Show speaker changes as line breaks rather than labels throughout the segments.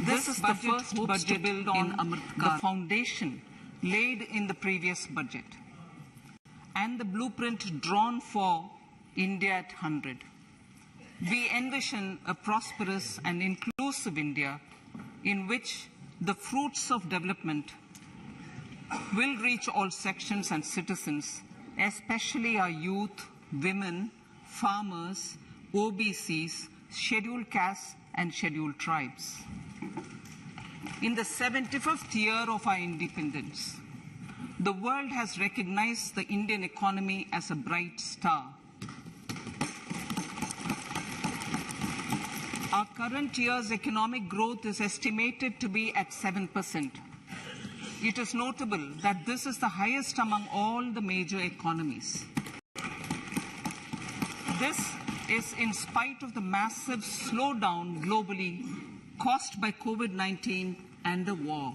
This is the first budget to build on the foundation laid in the previous budget and the blueprint drawn for India at 100. We envision a prosperous and inclusive India in which the fruits of development will reach all sections and citizens, especially our youth, women, farmers, OBCs, scheduled castes and scheduled tribes. In the 75th year of our independence, the world has recognized the Indian economy as a bright star. Our current year's economic growth is estimated to be at 7%. It is notable that this is the highest among all the major economies. This is in spite of the massive slowdown globally caused by COVID-19 and the war.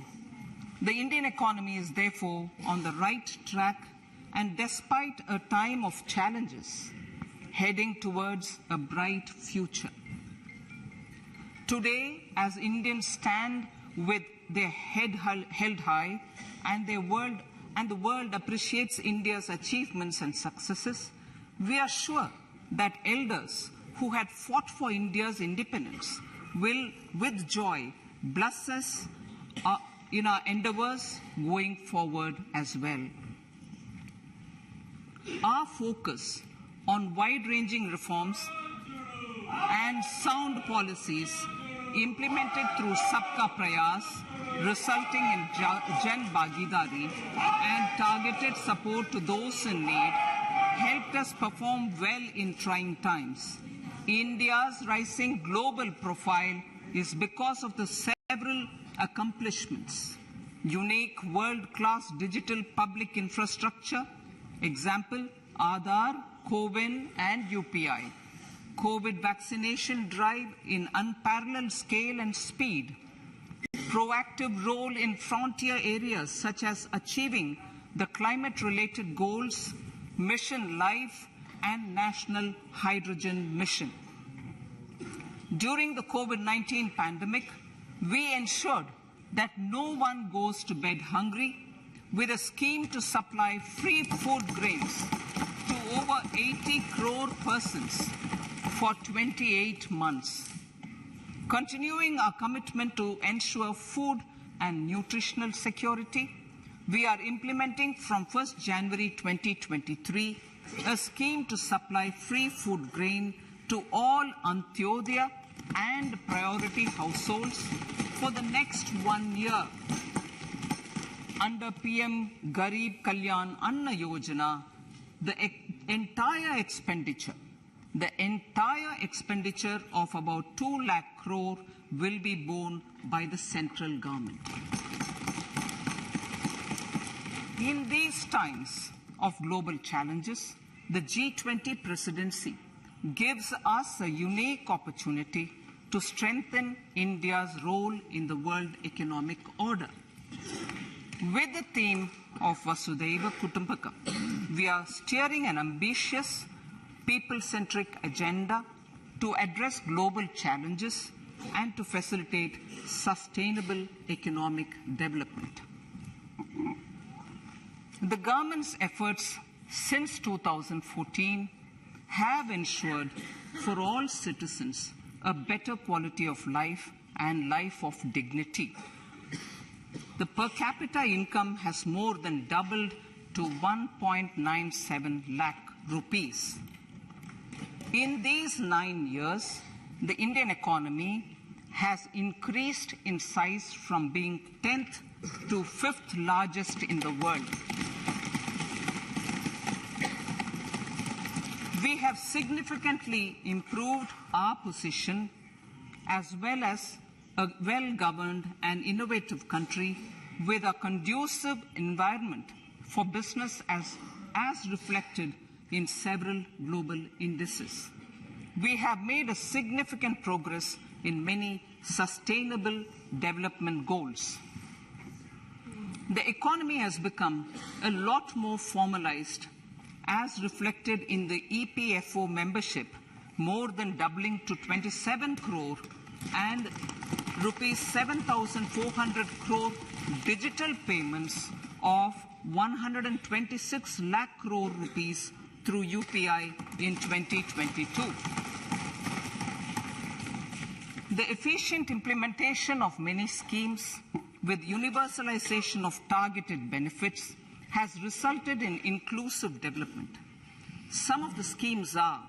The Indian economy is therefore on the right track and despite a time of challenges, heading towards a bright future. Today, as Indians stand with their head held high and the world appreciates India's achievements and successes, we are sure that elders who had fought for India's independence will, with joy, bless us in our endeavors going forward as well. Our focus on wide-ranging reforms and sound policies implemented through Sabka Prayas, resulting in Jan Bhagidari and targeted support to those in need, helped us perform well in trying times. India's rising global profile is because of the several accomplishments. Unique world-class digital public infrastructure, example, Aadhaar, CoWIN and UPI. COVID vaccination drive in unparalleled scale and speed. Proactive role in frontier areas such as achieving the climate-related goals, Mission Life and National Hydrogen Mission. During the COVID-19 pandemic, we ensured that no one goes to bed hungry with a scheme to supply free food grains to over 80 crore persons for 28 months. Continuing our commitment to ensure food and nutritional security, we are implementing from 1st January 2023 a scheme to supply free food grain to all Antyodaya and priority households for the next 1 year. Under PM Garib Kalyan Anna Yojana, the entire expenditure of about 2 lakh crore will be borne by the central government. In these times of global challenges, the G20 presidency gives us a unique opportunity to strengthen India's role in the world economic order. With the theme of Vasudhaiva Kutumbakam, we are steering an ambitious, people-centric agenda to address global challenges and to facilitate sustainable economic development. The government's efforts since 2014 have ensured for all citizens a better quality of life and life of dignity. The per capita income has more than doubled to 1.97 lakh rupees. In these 9 years, the Indian economy has increased in size from being 10th to 5th largest in the world. We have significantly improved our position as well as a well-governed and innovative country with a conducive environment for business as reflected in several global indices. We have made a significant progress in many sustainable development goals. The economy has become a lot more formalized as reflected in the EPFO membership, more than doubling to 27 crore and rupees 7,400 crore digital payments of 126 lakh crore rupees through UPI in 2022. The efficient implementation of many schemes with universalization of targeted benefits has resulted in inclusive development. Some of the schemes are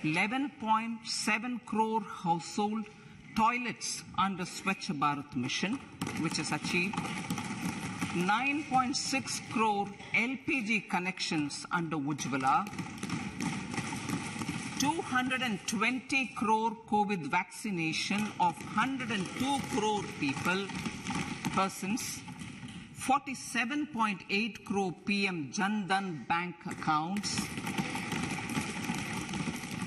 11.7 crore household toilets under Swachh Bharat Mission, which is achieved, 9.6 crore LPG connections under Ujjwala, 220 crore COVID vaccination of 102 crore persons, 47.8 crore PM Jan Dhan bank accounts,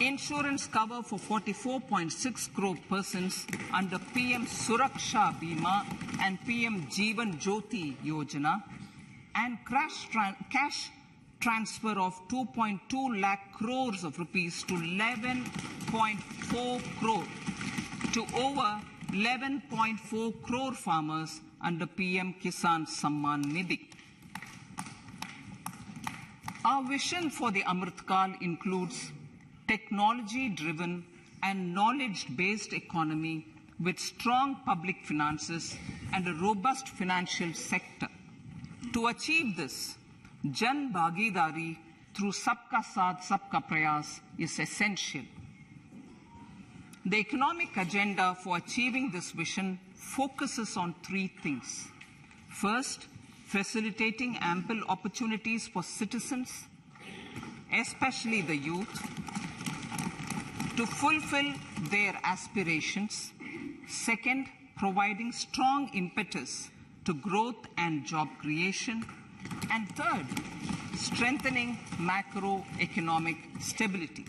insurance cover for 44.6 crore persons under PM Suraksha Bima and PM Jeevan Jyoti Yojana, and cash transfer of 2.2 lakh crores of rupees to 11.4 crore to over 11.4 crore farmers under PM Kisan Samman Nidhi. Our vision for the Amrit Kal includes technology-driven and knowledge-based economy with strong public finances and a robust financial sector. To achieve this, Jan Bhagidari through Sabka Saath Sabka Prayas is essential. The economic agenda for achieving this vision focuses on three things. First, facilitating ample opportunities for citizens, especially the youth, to fulfill their aspirations. Second, providing strong impetus to growth and job creation. And third, strengthening macroeconomic stability.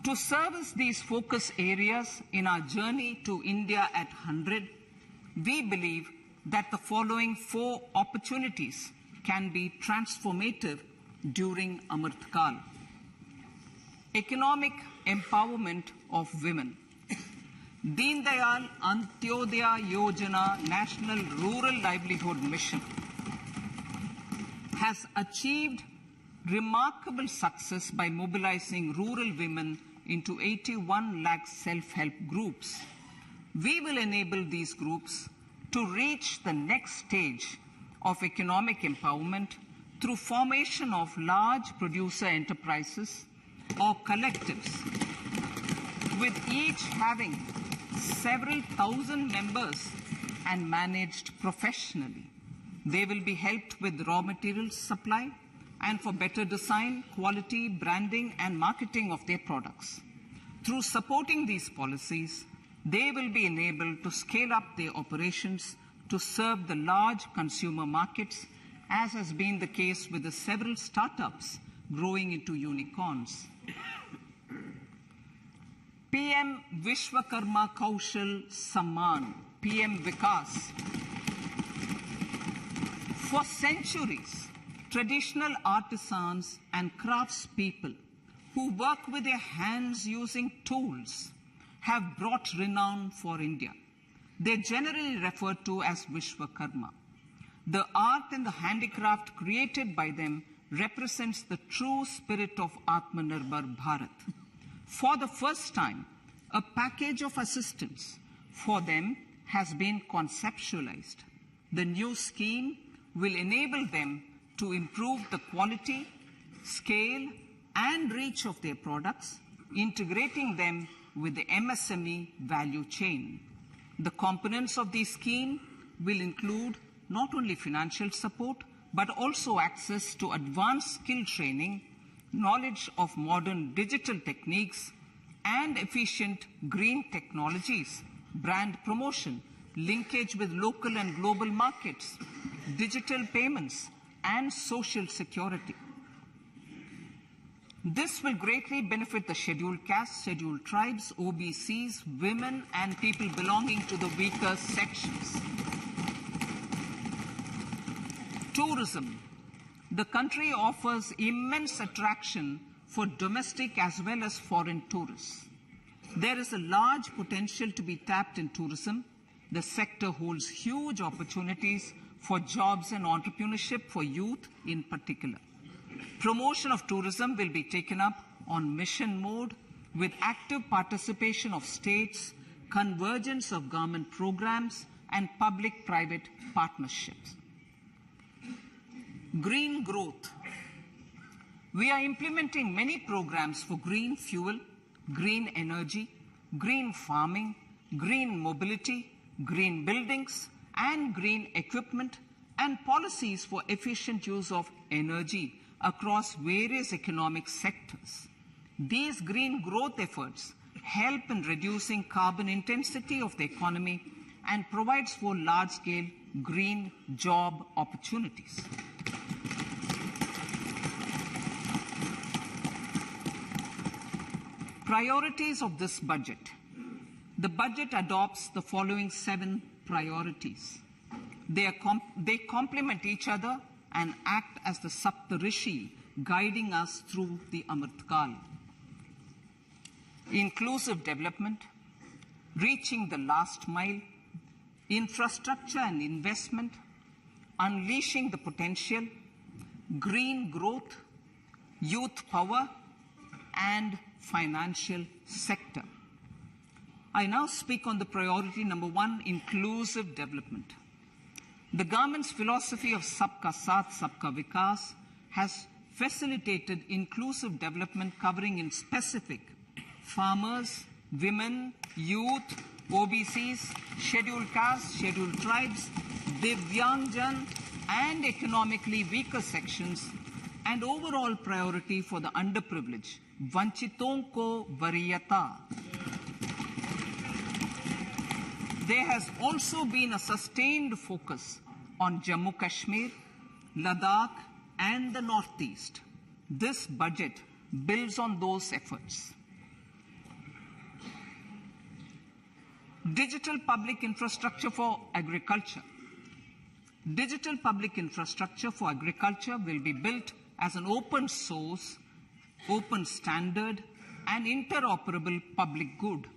To service these focus areas in our journey to India at 100, we believe that the following four opportunities can be transformative during Amrit Kal. Economic empowerment of women. Deen Dayal Antyodaya Yojana National Rural Livelihood Mission has achieved remarkable success by mobilizing rural women into 81 lakh self-help groups. We will enable these groups to reach the next stage of economic empowerment through formation of large producer enterprises or collectives, with each having several thousand members and managed professionally. They will be helped with raw materials supply and for better design, quality, branding, and marketing of their products. Through supporting these policies, they will be enabled to scale up their operations to serve the large consumer markets, as has been the case with the several startups growing into unicorns. PM Vishwakarma Kaushal Samman, PM Vikas. For centuries, traditional artisans and craftspeople who work with their hands using tools have brought renown for India. They're generally referred to as Vishwakarma. The art and the handicraft created by them represents the true spirit of Atmanirbhar Bharat. For the first time, a package of assistance for them has been conceptualized. The new scheme will enable them to improve the quality, scale, and reach of their products, integrating them with the MSME value chain. The components of this scheme will include not only financial support, but also access to advanced skill training, knowledge of modern digital techniques, and efficient green technologies, brand promotion, linkage with local and global markets, digital payments, and social security. This will greatly benefit the scheduled castes, scheduled tribes, OBCs, women, and people belonging to the weaker sections. Tourism. The country offers immense attraction for domestic as well as foreign tourists. There is a large potential to be tapped in tourism. The sector holds huge opportunities for jobs and entrepreneurship for youth in particular. Promotion of tourism will be taken up on mission mode with active participation of states, convergence of government programs, and public-private partnerships. Green growth. We are implementing many programs for green fuel, green energy, green farming, green mobility, green buildings, and green equipment, and policies for efficient use of energy across various economic sectors. These green growth efforts help in reducing carbon intensity of the economy and provides for large-scale green job opportunities. Priorities of this budget. The budget adopts the following 7 priorities. They complement each other and act as the Saptarishi guiding us through the Amritkal. Inclusive development, reaching the last mile, infrastructure and investment, unleashing the potential, green growth, youth power, and financial sector. I now speak on the priority number 1, inclusive development. The government's philosophy of Sabka Saath, Sabka Vikas has facilitated inclusive development covering in specific farmers, women, youth, OBCs, scheduled castes, scheduled tribes, Divyangjan, and economically weaker sections, and overall priority for the underprivileged, Vanchiton ko Variyata. There has also been a sustained focus on Jammu Kashmir, Ladakh, and the Northeast. This budget builds on those efforts. Digital public infrastructure for agriculture. Digital public infrastructure for agriculture will be built as an open source, open standard, and interoperable public good.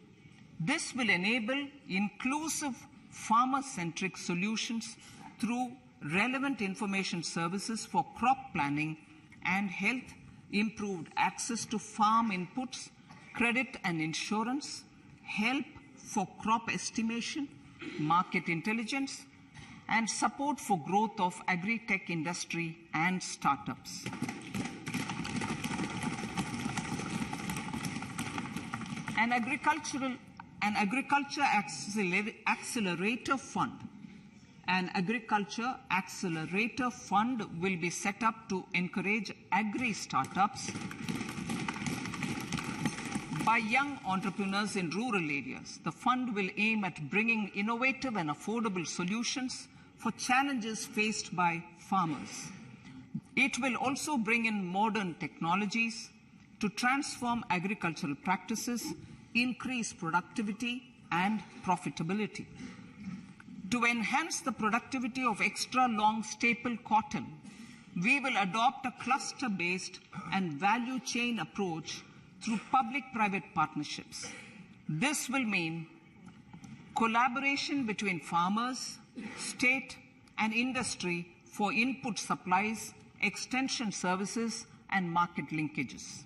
This will enable inclusive farmer-centric solutions through relevant information services for crop planning and health, improved access to farm inputs, credit and insurance, help for crop estimation, market intelligence, and support for growth of agri-tech industry and startups. An agriculture accelerator fund. An agriculture accelerator fund will be set up to encourage agri-startups by young entrepreneurs in rural areas. The fund will aim at bringing innovative and affordable solutions for challenges faced by farmers. It will also bring in modern technologies to transform agricultural practices, increase productivity and profitability. To enhance the productivity of extra long staple cotton, we will adopt a cluster-based and value chain approach through public-private partnerships. This will mean collaboration between farmers, state, and industry for input supplies, extension services, and market linkages.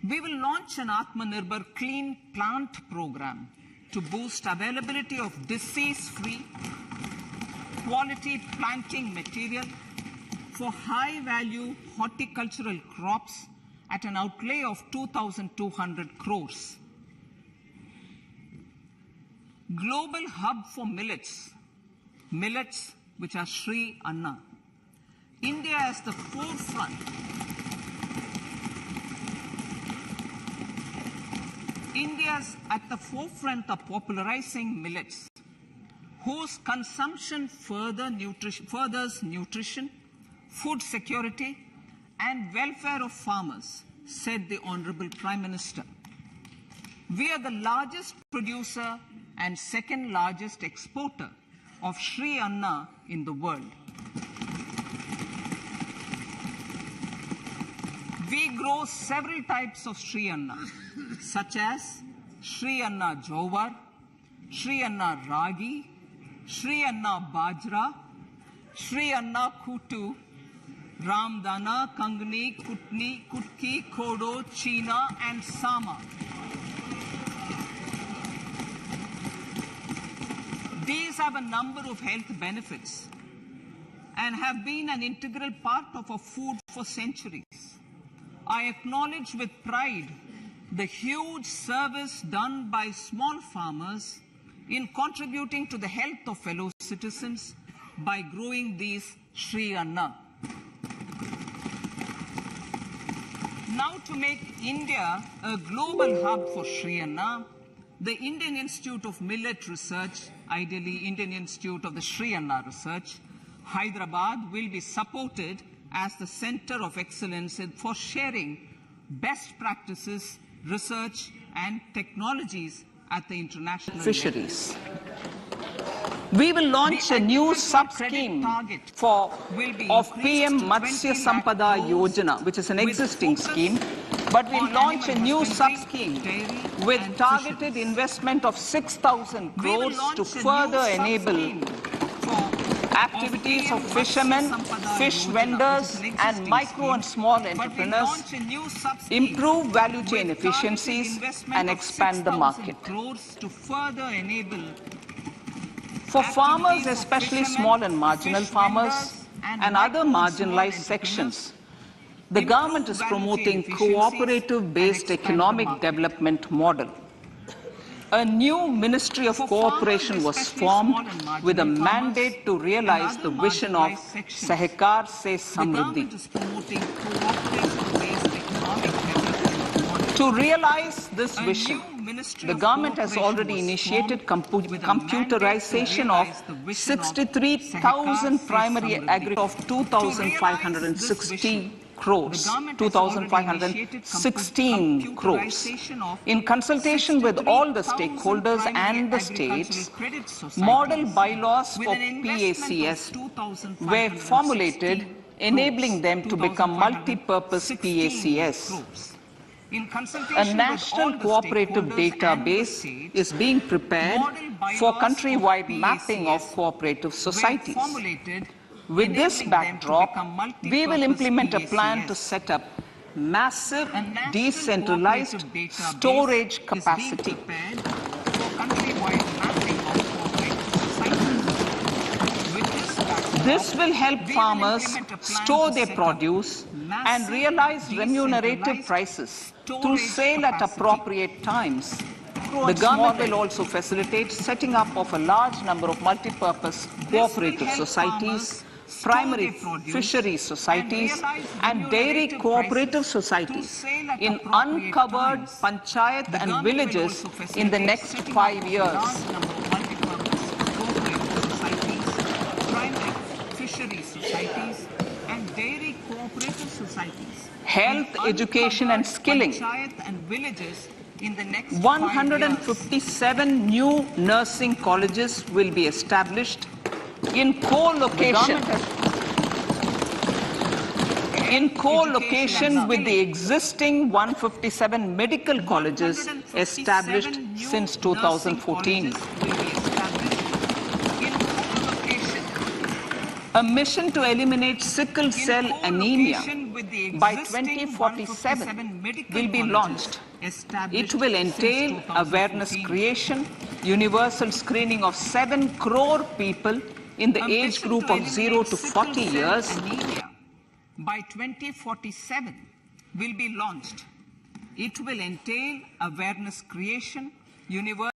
We will launch an Atmanirbhar Clean Plant program to boost availability of disease-free, quality planting material for high-value horticultural crops at an outlay of 2,200 crores. Global hub for millets, which are Sri Anna. India is the forefront. India is at the forefront of popularizing millets, whose consumption furthers nutrition, food security, and welfare of farmers, said the Honorable Prime Minister. We are the largest producer and second largest exporter of Sri Anna in the world. We grow several types of Sri Anna, such as Sri Anna Jowar, Sri Anna Ragi, Sri Anna Bajra, Sri Anna Kutu, Ramdana, Kangni, Kutni, Kutki, Kodo, China, and Sama. These have a number of health benefits and have been an integral part of our food for centuries. I acknowledge with pride the huge service done by small farmers in contributing to the health of fellow citizens by growing these Sri Anna. Now, to make India a global hub for Sri Anna, the Indian Institute of Millet Research, ideally Indian Institute of the Sri Anna Research, Hyderabad, will be supported as the center of excellence for sharing best practices, research, and technologies at the international
fisheries. We will launch a new sub-scheme of PM Matsya Sampada Yojana, which is an existing scheme, but we'll launch a new sub-scheme with targeted investment of 6,000 crores to further enable activities of fishermen, fish vendors, and micro and small entrepreneurs, improve value chain efficiencies, and expand the market. For farmers, especially small and marginal farmers and other marginalized sections, the government is promoting cooperative-based economic development model. A new Ministry of Cooperation was formed with a mandate to realize the vision of Sahkar Se Samriddhi. To realize this vision, the government has already initiated computerization of 63,000 primary agriculture of 2,560 crores, 2,516 crores. In consultation with all the stakeholders and the states, model bylaws for PACS were formulated, enabling them to become multi-purpose PACS. A national cooperative database is being prepared for countrywide mapping of cooperative societies. With this backdrop, we will implement a plan to set up massive decentralized storage capacity. This will help farmers store their produce and realize remunerative prices through sale at appropriate times. The government will also facilitate setting up of a large number of multi-purpose cooperative societies, primary fishery societies, and dairy cooperative societies in uncovered panchayat and villages in the next 5 years. Health, education, and skilling. 157 new nursing colleges will be established in co-location with the existing 157 medical colleges established since 2014. A mission to eliminate sickle cell anemia by 2047 will be launched. It will entail awareness creation, universal screening of 7 crore people in the age group of 0 to 40 years.
By 2047 will be launched. It will entail awareness creation, universal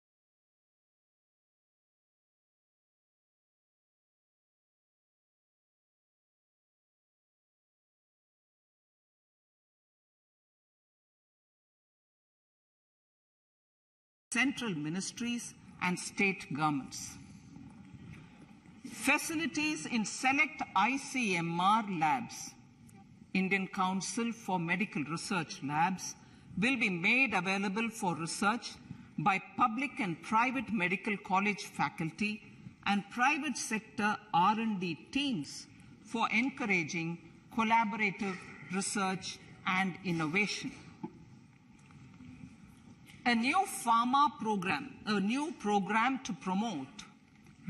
central ministries and state governments. Facilities in select ICMR labs, Indian Council for Medical Research labs, will be made available for research by public and private medical college faculty and private sector R&D teams for encouraging collaborative research and innovation. A new program to promote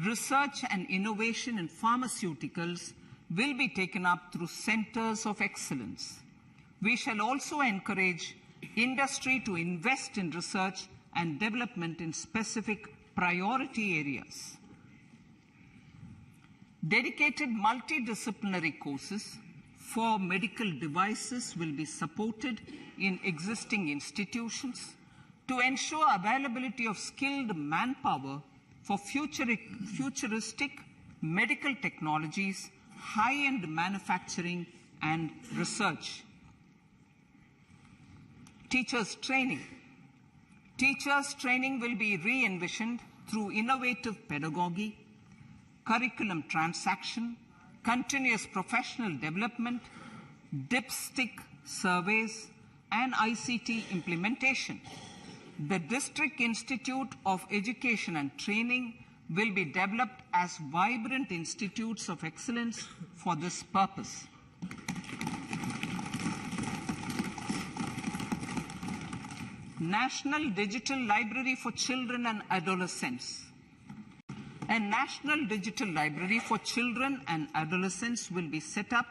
research and innovation in pharmaceuticals will be taken up through centers of excellence. We shall also encourage industry to invest in research and development in specific priority areas. Dedicated multidisciplinary courses for medical devices will be supported in existing institutions to ensure availability of skilled manpower for futuristic medical technologies, high-end manufacturing, and research. Teachers' training. Teachers' training will be re-envisioned through innovative pedagogy, curriculum transaction, continuous professional development, dipstick surveys, and ICT implementation. The District Institute of Education and Training will be developed as vibrant institutes of excellence for this purpose. National Digital Library for Children and Adolescents. A National Digital Library for Children and Adolescents will be set up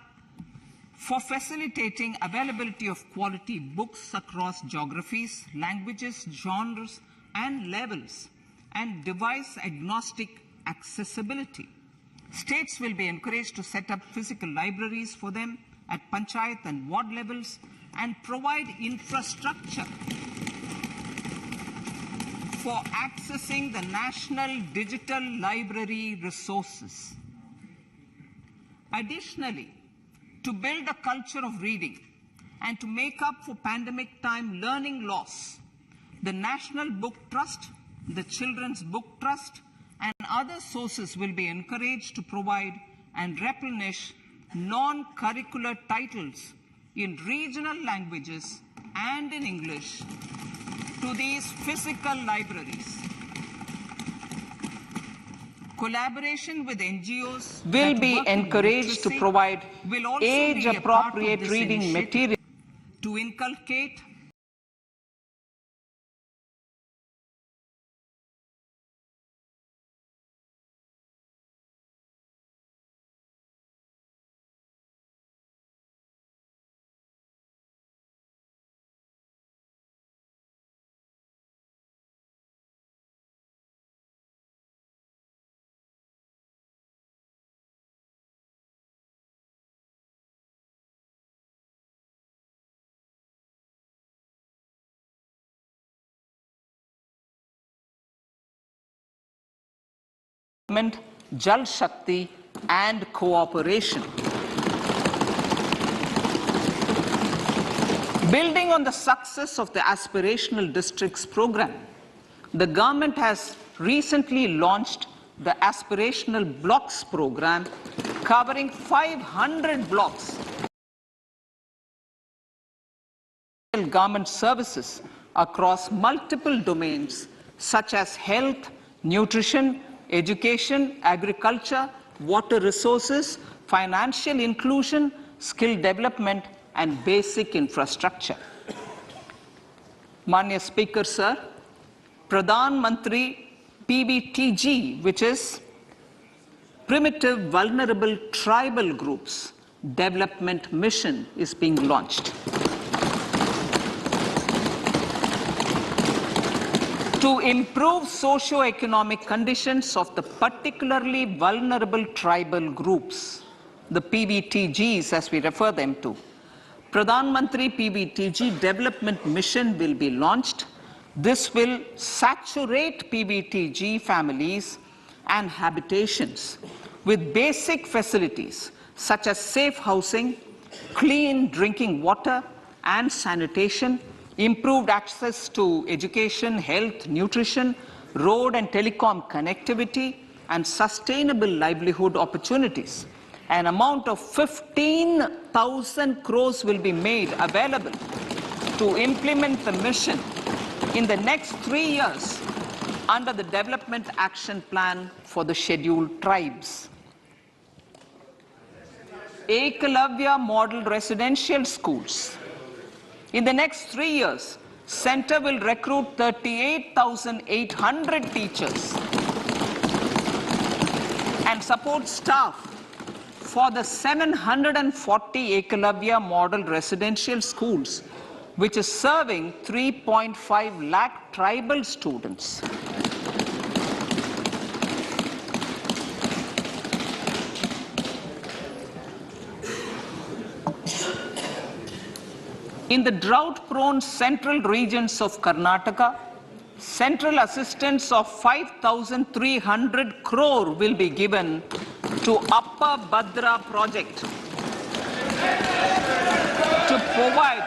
for facilitating availability of quality books across geographies, languages, genres, and levels, and device-agnostic accessibility. States will be encouraged to set up physical libraries for them at panchayat and ward levels and provide infrastructure for accessing the National Digital Library resources. Additionally, to build a culture of reading and to make up for pandemic time learning loss, the National Book Trust, the Children's Book Trust, and other sources will be encouraged to provide and replenish non-curricular titles in regional languages and in English to these physical libraries. Collaboration with NGOs
will be encouraged to provide age-appropriate reading material
to inculcate
Jal Shakti and cooperation. Building on the success of the Aspirational Districts program, the government has recently launched the Aspirational Blocks program covering 500 blocks of government services across multiple domains such as health, nutrition, education, agriculture, water resources, financial inclusion, skill development, and basic infrastructure. Manya Speaker, Sir, Pradhan Mantri PBTG, which is Primitive Vulnerable Tribal Groups Development Mission, is being launched. To improve socio-economic conditions of the particularly vulnerable tribal groups, the PBTGs as we refer them to, Pradhan Mantri PBTG Development Mission will be launched. This will saturate PBTG families and habitations with basic facilities such as safe housing, clean drinking water and sanitation, improved access to education, health, nutrition, road and telecom connectivity, and sustainable livelihood opportunities. An amount of 15,000 crores will be made available to implement the mission in the next 3 years under the Development Action Plan for the Scheduled Tribes. Ekalavya Model Residential Schools In the next 3 years, Center will recruit 38,800 teachers and support staff for the 740 Ekalavya Model Residential Schools, which is serving 3.5 lakh tribal students. In the drought-prone central regions of Karnataka, central assistance of 5,300 crore will be given to Upper Bhadra project to provide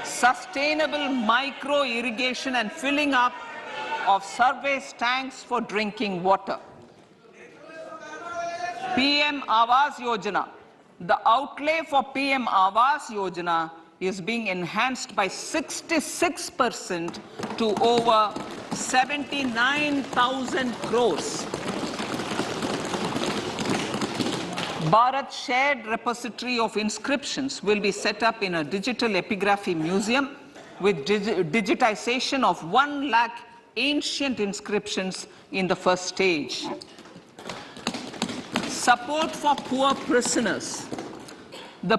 sustainable micro-irrigation and filling up of surface tanks for drinking water. PM Awas Yojana. The outlay for PM Awas Yojana is being enhanced by 66% to over 79,000 crores. Bharat Shared Repository of Inscriptions will be set up in a digital epigraphy museum with digitization of 1 lakh ancient inscriptions in the first stage. Support for poor prisoners. For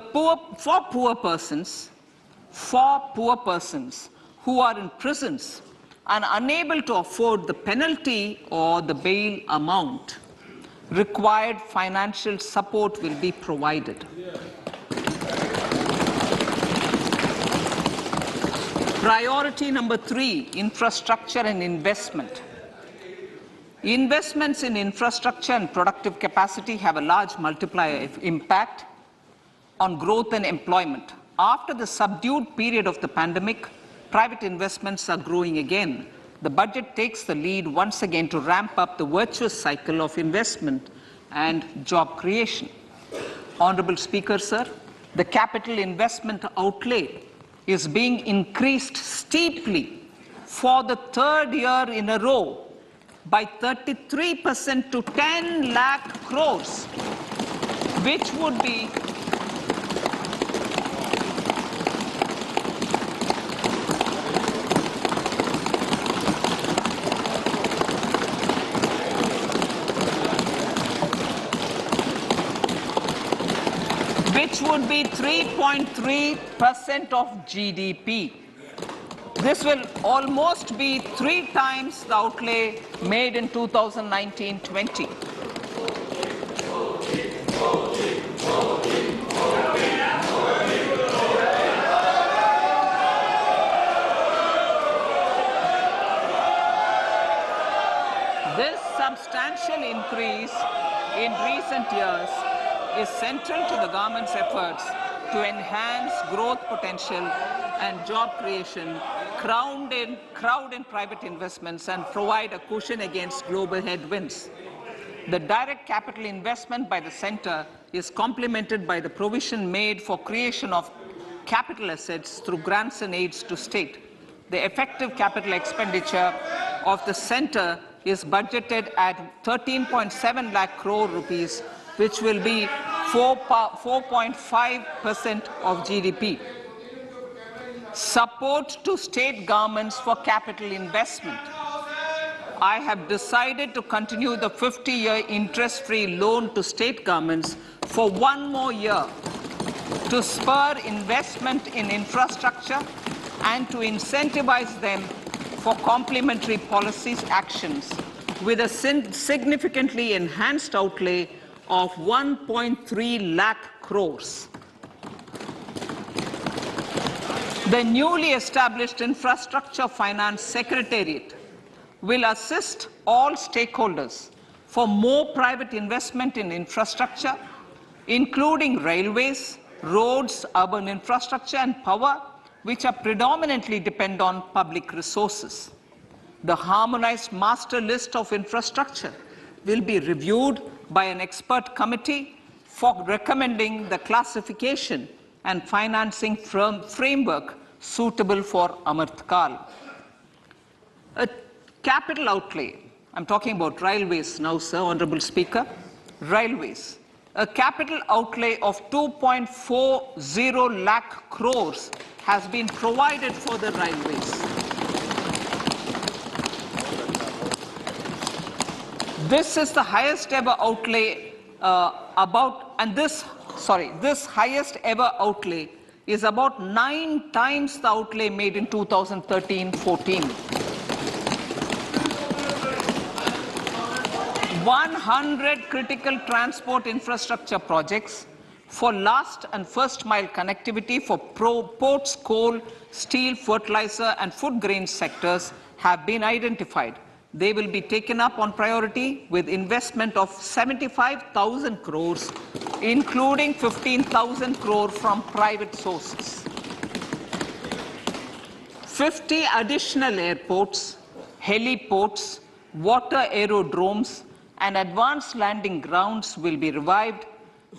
poor persons who are in prisons and unable to afford the penalty or the bail amount, required financial support will be provided. Priority number 3, infrastructure and investment. Investments in infrastructure and productive capacity have a large multiplier impact on growth and employment. After the subdued period of the pandemic, private investments are growing again. The budget takes the lead once again to ramp up the virtuous cycle of investment and job creation. Honorable Speaker, sir, the capital investment outlay is being increased steeply for the 3rd year in a row by 33% to 10 lakh crores, which would be which would be 3.3% of GDP. This will almost be 3 times the outlay made in 2019-20. This substantial increase in recent years is central to the government's efforts to enhance growth potential and job creation, crowd in private investments, and provide a cushion against global headwinds. The direct capital investment by the center is complemented by the provision made for creation of capital assets through grants and aids to state. The effective capital expenditure of the center is budgeted at 13.7 lakh crore rupees, which will be 4.5% of GDP. Support to state governments for capital investment. I have decided to continue the 50-year interest-free loan to state governments for 1 more year to spur investment in infrastructure and to incentivize them for complementary policies actions with a significantly enhanced outlay of 1.3 lakh crores. The newly established Infrastructure Finance Secretariat will assist all stakeholders for more private investment in infrastructure, including railways, roads, urban infrastructure, and power, which are predominantly depend on public resources. The harmonized master list of infrastructure will be reviewed by an expert committee for recommending the classification and financing framework suitable for Amrit Kal. A capital outlay, I'm talking about railways now, sir, Honorable Speaker. Railways. a capital outlay of 2.40 lakh crores has been provided for the railways. This is the highest ever outlay this highest ever outlay is about 9 times the outlay made in 2013-14. 100 critical transport infrastructure projects for last and first mile connectivity for ports, coal, steel, fertilizer and food grain sectors have been identified. They will be taken up on priority with investment of 75,000 crores, including 15,000 crore from private sources. 50 additional airports, heliports, water aerodromes, and advanced landing grounds will be revived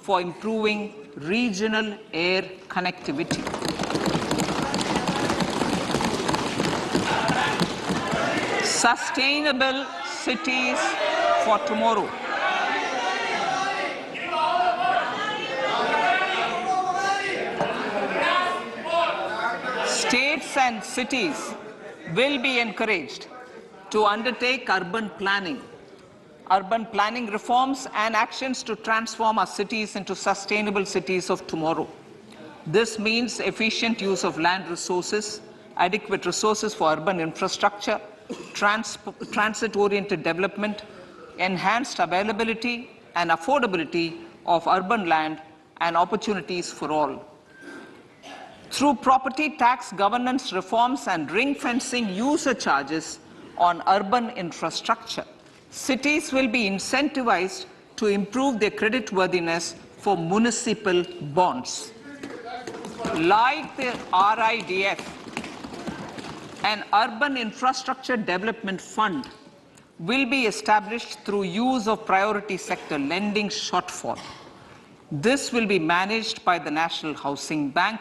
for improving regional air connectivity. Sustainable cities for tomorrow. States and cities will be encouraged to undertake urban planning reforms and actions to transform our cities into sustainable cities of tomorrow. This means efficient use of land resources, adequate resources for urban infrastructure, transit-oriented development, enhanced availability and affordability of urban land and opportunities for all. Through property tax governance reforms and ring-fencing user charges on urban infrastructure, cities will be incentivized to improve their creditworthiness for municipal bonds. Like the RIDF, an Urban Infrastructure Development Fund will be established through use of priority sector lending shortfall. This will be managed by the National Housing Bank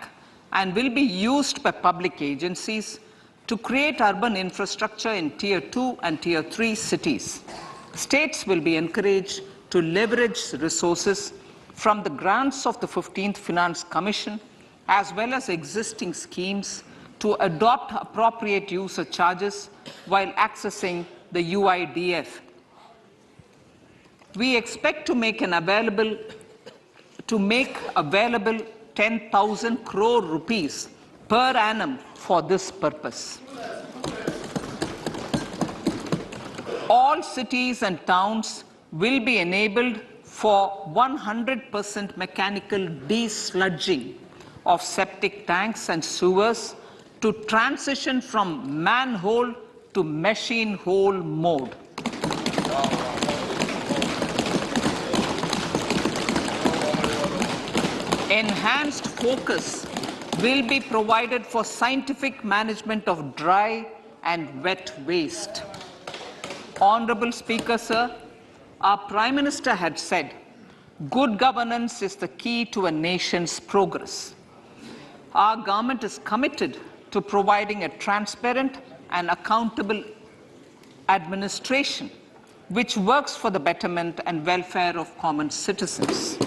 and will be used by public agencies to create urban infrastructure in Tier 2 and Tier 3 cities. States will be encouraged to leverage resources from the grants of the 15th Finance Commission as well as existing schemes to adopt appropriate user charges while accessing the UIDF. We expect to make available 10,000 crore rupees per annum for this purpose. All cities and towns will be enabled for 100% mechanical desludging of septic tanks and sewers to transition from manhole to machine hole mode. Enhanced focus will be provided for scientific management of dry and wet waste. Honorable Speaker, sir, our Prime Minister had said, good governance is the key to a nation's progress. Our government is committed to providing a transparent and accountable administration which works for the betterment and welfare of common citizens.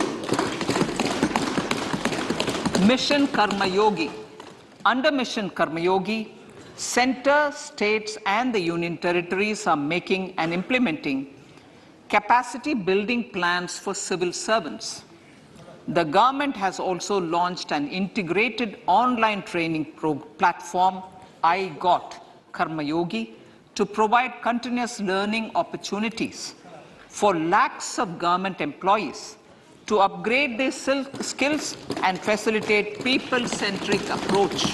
Mission Karma Yogi. Under Mission Karma Yogi, Centre, states and the Union territories are making and implementing capacity building plans for civil servants. The government has also launched an integrated online training platform, I Got Karma Yogi, to provide continuous learning opportunities for lakhs of government employees to upgrade their skills and facilitate people-centric approach.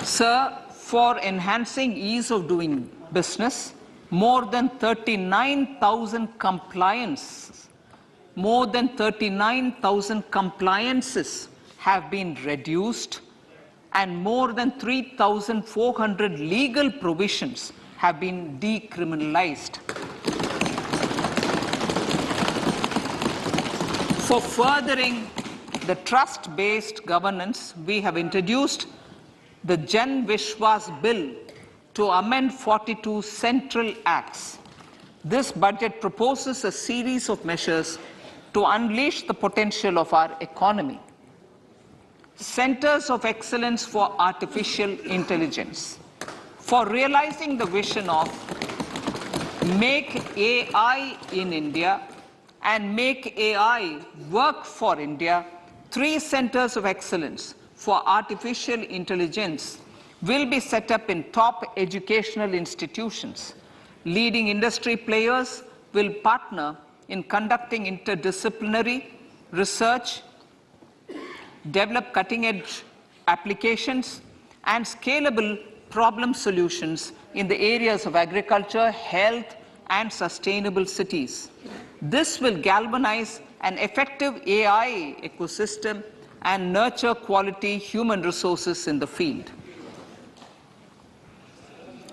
Sir, for enhancing ease of doing business, more than 39,000 compliances have been reduced and more than 3,400 legal provisions have been decriminalized. For furthering the trust-based governance, we have introduced the Jan Vishwas Bill to amend 42 central acts. this budget proposes a series of measures to unleash the potential of our economy. Centers of Excellence for Artificial Intelligence, for realizing the vision of Make AI in India and Make AI Work for India, 3 centers of excellence for artificial intelligence will be set up in top educational institutions. Leading industry players will partner in conducting interdisciplinary research, develop cutting-edge applications, and scalable problem solutions in the areas of agriculture, health, and sustainable cities. This will galvanize an effective AI ecosystem and nurture quality human resources in the field.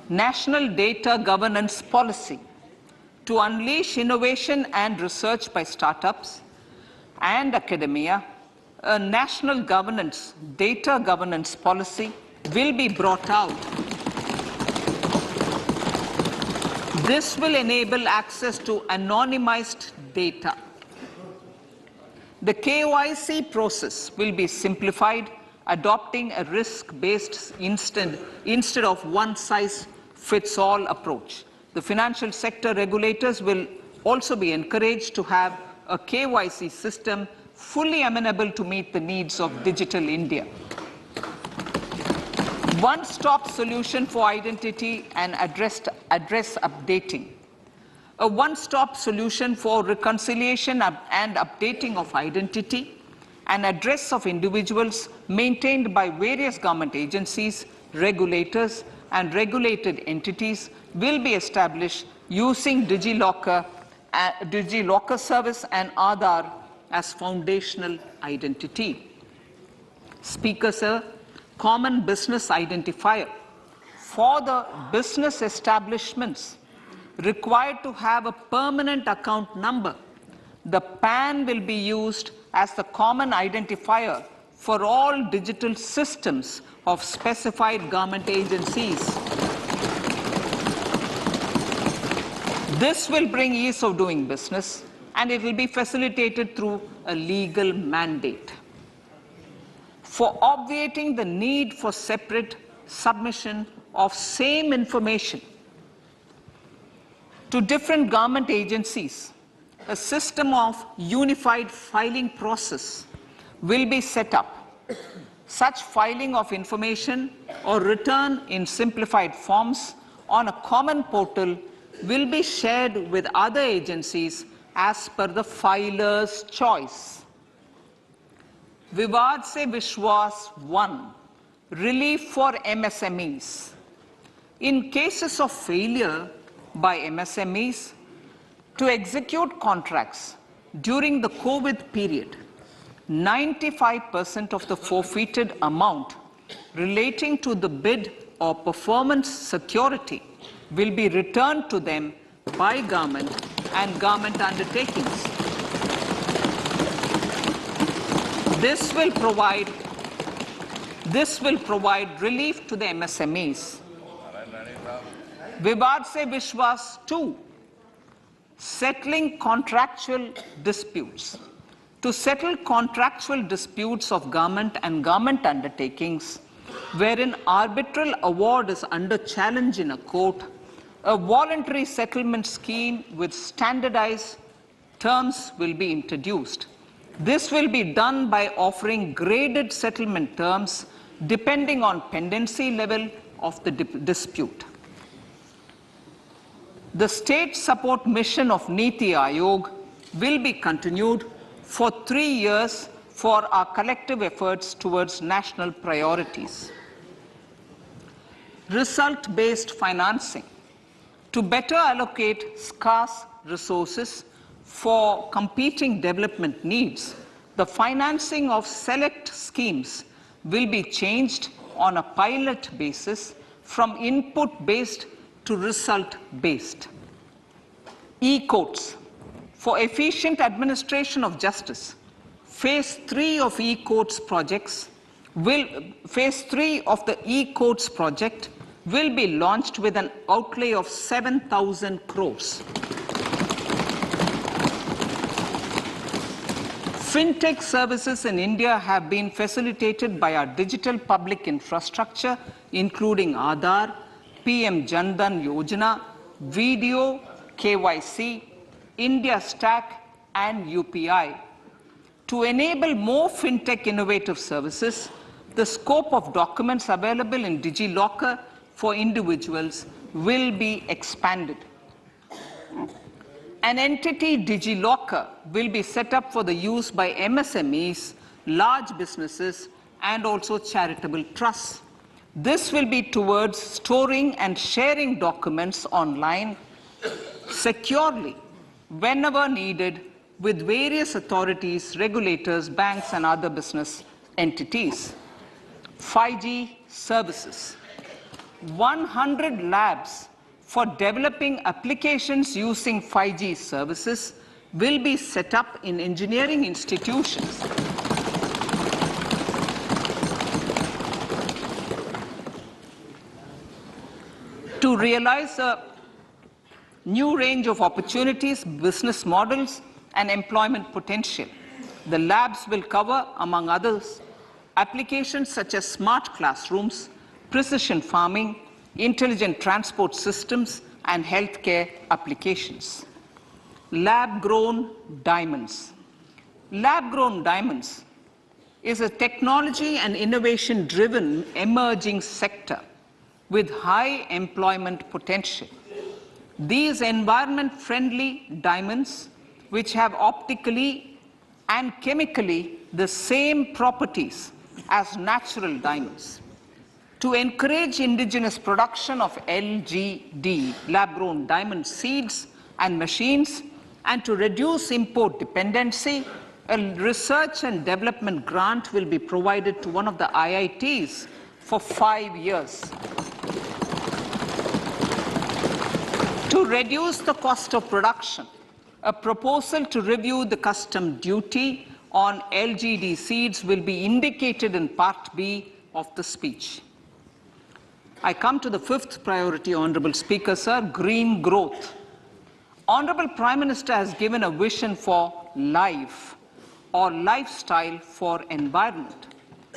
National Data Governance Policy, to unleash innovation and research by startups and academia. A national data governance policy will be brought out. This will enable access to anonymized data. The KYC process will be simplified, adopting a risk-based instead of one-size-fits-all approach. The financial sector regulators will also be encouraged to have a KYC system fully amenable to meet the needs of digital India. One-stop solution for identity and address updating. A one-stop solution for reconciliation and updating of identity and address of individuals maintained by various government agencies, regulators, and regulated entities will be established using DigiLocker service and Aadhaar as foundational identity. Speaker, sir, common business identifier. For the business establishments required to have a permanent account number, the PAN will be used as the common identifier for all digital systems of specified government agencies. This will bring ease of doing business, and it will be facilitated through a legal mandate. For obviating the need for separate submission of same information to different government agencies, a system of unified filing process will be set up. Such filing of information or return in simplified forms on a common portal will be shared with other agencies as per the filer's choice. Vivad Se Vishwas 1, relief for MSMEs. In cases of failure by MSMEs to execute contracts during the COVID period, 95% of the forfeited amount relating to the bid or performance security will be returned to them by government and government undertakings. This will provide relief to the MSMEs. Vivad Se Vishwas 2, settling contractual disputes. To settle contractual disputes of government and government undertakings, wherein arbitral award is under challenge in a court, a voluntary settlement scheme with standardized terms will be introduced. This will be done by offering graded settlement terms depending on pendency level of the dispute. The state support mission of Niti Aayog will be continued for 3 years for our collective efforts towards national priorities. Result-based financing. To better allocate scarce resources for competing development needs, the financing of select schemes will be changed on a pilot basis from input-based to result-based. E-courts. For efficient administration of justice, Phase 3 of the e-courts project will be launched with an outlay of 7,000 crores. Fintech services in India have been facilitated by our digital public infrastructure, including Aadhaar, PM Jan Dhan Yojana, Video, KYC, India Stack, and UPI. To enable more fintech innovative services, the scope of documents available in DigiLocker for individuals will be expanded. An entity, DigiLocker, will be set up for the use by MSMEs, large businesses, and also charitable trusts. This will be towards storing and sharing documents online securely whenever needed with various authorities, regulators, banks, and other business entities. 5G services. 100 labs for developing applications using 5G services will be set up in engineering institutions. To realize a new range of opportunities, business models, and employment potential. The labs will cover, among others, applications such as smart classrooms, precision farming, intelligent transport systems, and healthcare applications. Lab-grown diamonds. Lab-grown diamonds is a technology and innovation-driven emerging sector with high employment potential. These environment-friendly diamonds, which have optically and chemically the same properties as natural diamonds. To encourage indigenous production of LGD, lab-grown diamond seeds and machines, and to reduce import dependency, a research and development grant will be provided to one of the IITs for 5 years. To reduce the cost of production, a proposal to review the custom duty on LGD seeds will be indicated in Part B of the speech. I come to the fifth priority, Honorable Speaker, sir, green growth. Honorable Prime Minister has given a vision for life or lifestyle for environment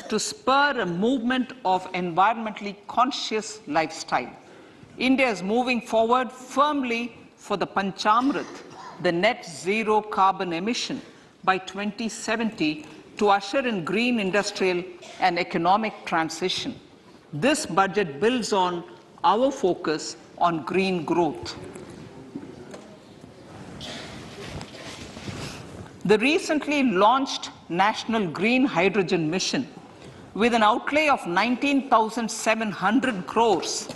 to spur a movement of environmentally conscious lifestyle. India is moving forward firmly for the Panchamrit, the net zero carbon emission by 2070 to usher in green industrial and economic transition. This budget builds on our focus on green growth. The recently launched National Green Hydrogen Mission, with an outlay of 19,700 crores,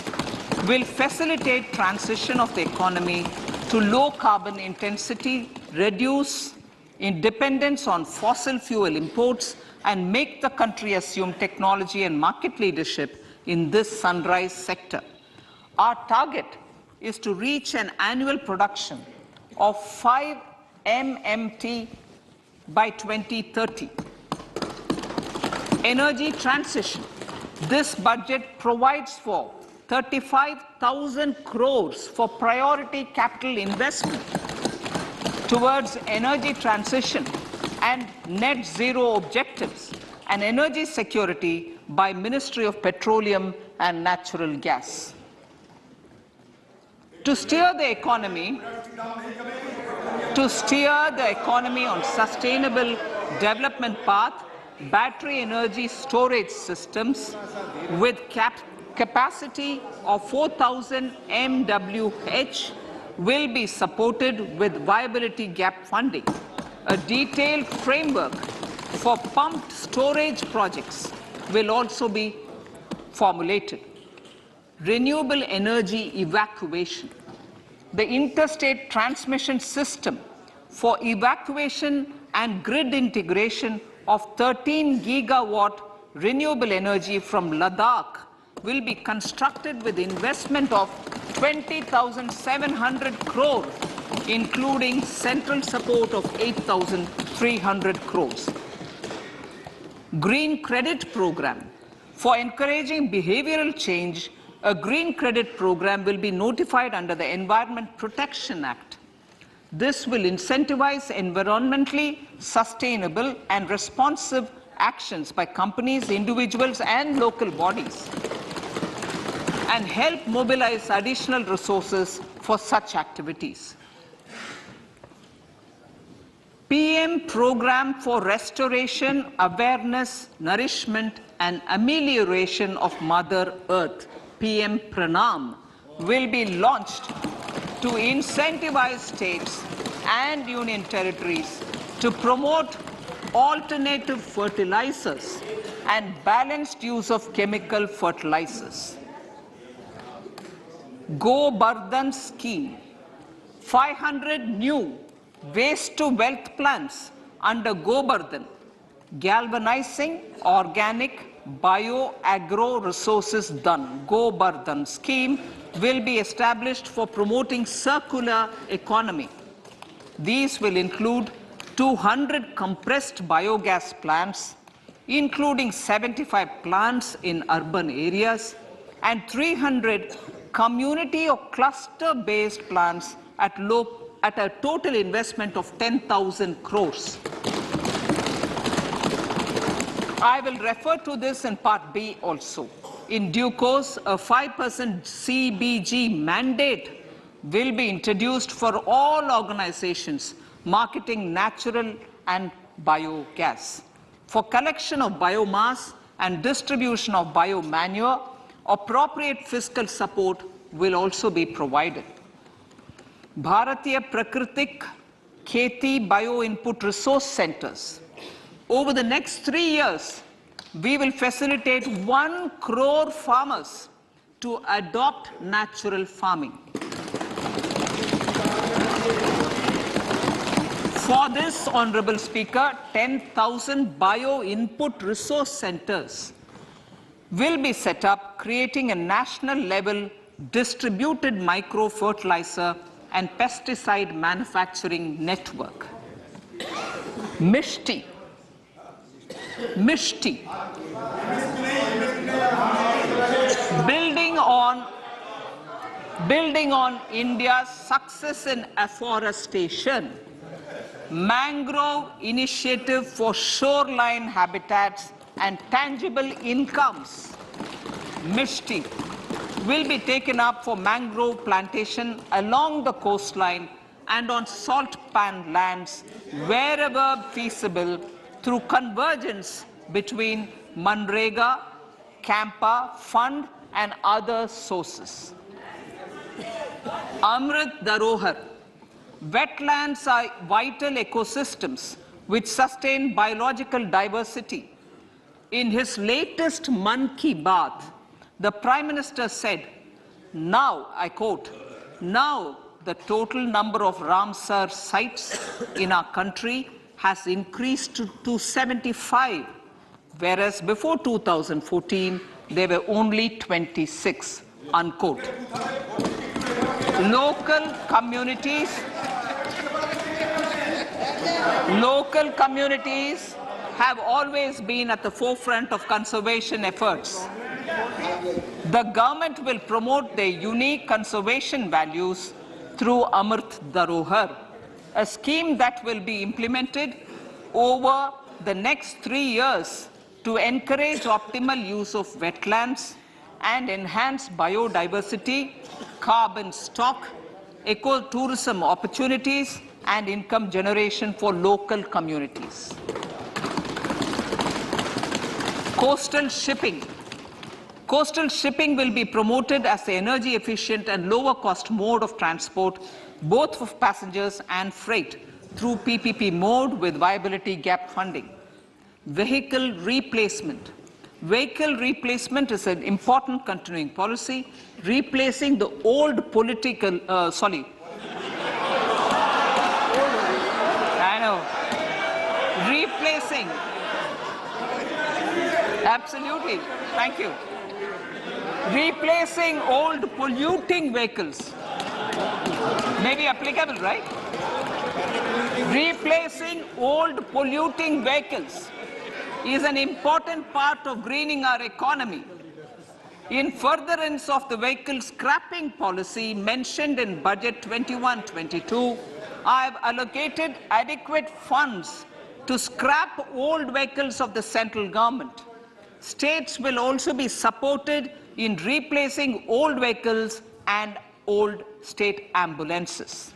will facilitate transition of the economy to low carbon intensity, reduce dependence on fossil fuel imports, and make the country assume technology and market leadership in this sunrise sector. Our target is to reach an annual production of 5 MMT by 2030. Energy transition. This budget provides for 35,000 crores for priority capital investment towards energy transition and net zero objectives and energy security by Ministry of Petroleum and Natural Gas. To steer the economy on sustainable development path, battery energy storage systems with capacity of 4,000 MWH will be supported with viability gap funding. A detailed framework for pumped storage projects will also be formulated. Renewable energy evacuation. The interstate transmission system for evacuation and grid integration of 13 gigawatt renewable energy from Ladakh will be constructed with investment of 20,700 crore, including central support of 8,300 crores. Green Credit Program. For encouraging behavioral change, a Green Credit Program will be notified under the Environment Protection Act. This will incentivize environmentally sustainable and responsive actions by companies, individuals, and local bodies, and help mobilize additional resources for such activities. PM Program for Restoration, Awareness, Nourishment, and Amelioration of Mother Earth, PM Pranam, will be launched to incentivize states and union territories to promote alternative fertilizers and balanced use of chemical fertilizers. Go Bardhan Scheme, 500 new waste to wealth plants under Go Bardhan, galvanizing organic bio-agro resources done. Go Bardhan scheme will be established for promoting circular economy. These will include 200 compressed biogas plants, including 75 plants in urban areas, and 300 community or cluster-based plants at a total investment of 10,000 crores. I will refer to this in Part B also. In due course, a 5% CBG mandate will be introduced for all organizations marketing natural and biogas. For collection of biomass and distribution of biomanure, appropriate fiscal support will also be provided. Bharatiya Prakritik Kheti Bio Input Resource Centers. Over the next 3 years, we will facilitate 1 crore farmers to adopt natural farming. For this, Honorable Speaker, 10,000 bio input resource centers will be set up, creating a national level distributed micro fertilizer and pesticide manufacturing network. Mishti. Building on India's success in afforestation, mangrove initiative for shoreline habitats and tangible incomes, Mishti, will be taken up for mangrove plantation along the coastline and on salt pan lands wherever feasible through convergence between Manrega, Campa, Fund and other sources. Amrit Dharohar. Wetlands are vital ecosystems which sustain biological diversity. In his latest Mann Ki Baat, the Prime Minister said, now, I quote, now the total number of Ramsar sites in our country has increased to 75, whereas before 2014, there were only 26, unquote. Local communities have always been at the forefront of conservation efforts. The government will promote their unique conservation values through Amrit Dharohar, a scheme that will be implemented over the next 3 years to encourage optimal use of wetlands and enhance biodiversity, carbon stock, ecotourism opportunities, and income generation for local communities. Coastal shipping. Coastal shipping will be promoted as the energy efficient and lower cost mode of transport, both for passengers and freight, through PPP mode with viability gap funding. Vehicle replacement. Vehicle replacement is an important continuing policy, replacing the old political, replacing, absolutely, thank you. Replacing old polluting vehicles. May be applicable, right? Replacing old polluting vehicles is an important part of greening our economy. In furtherance of the vehicle scrapping policy mentioned in Budget 21-22, I have allocated adequate funds to scrap old vehicles of the central government. States will also be supported in replacing old vehicles and old state ambulances.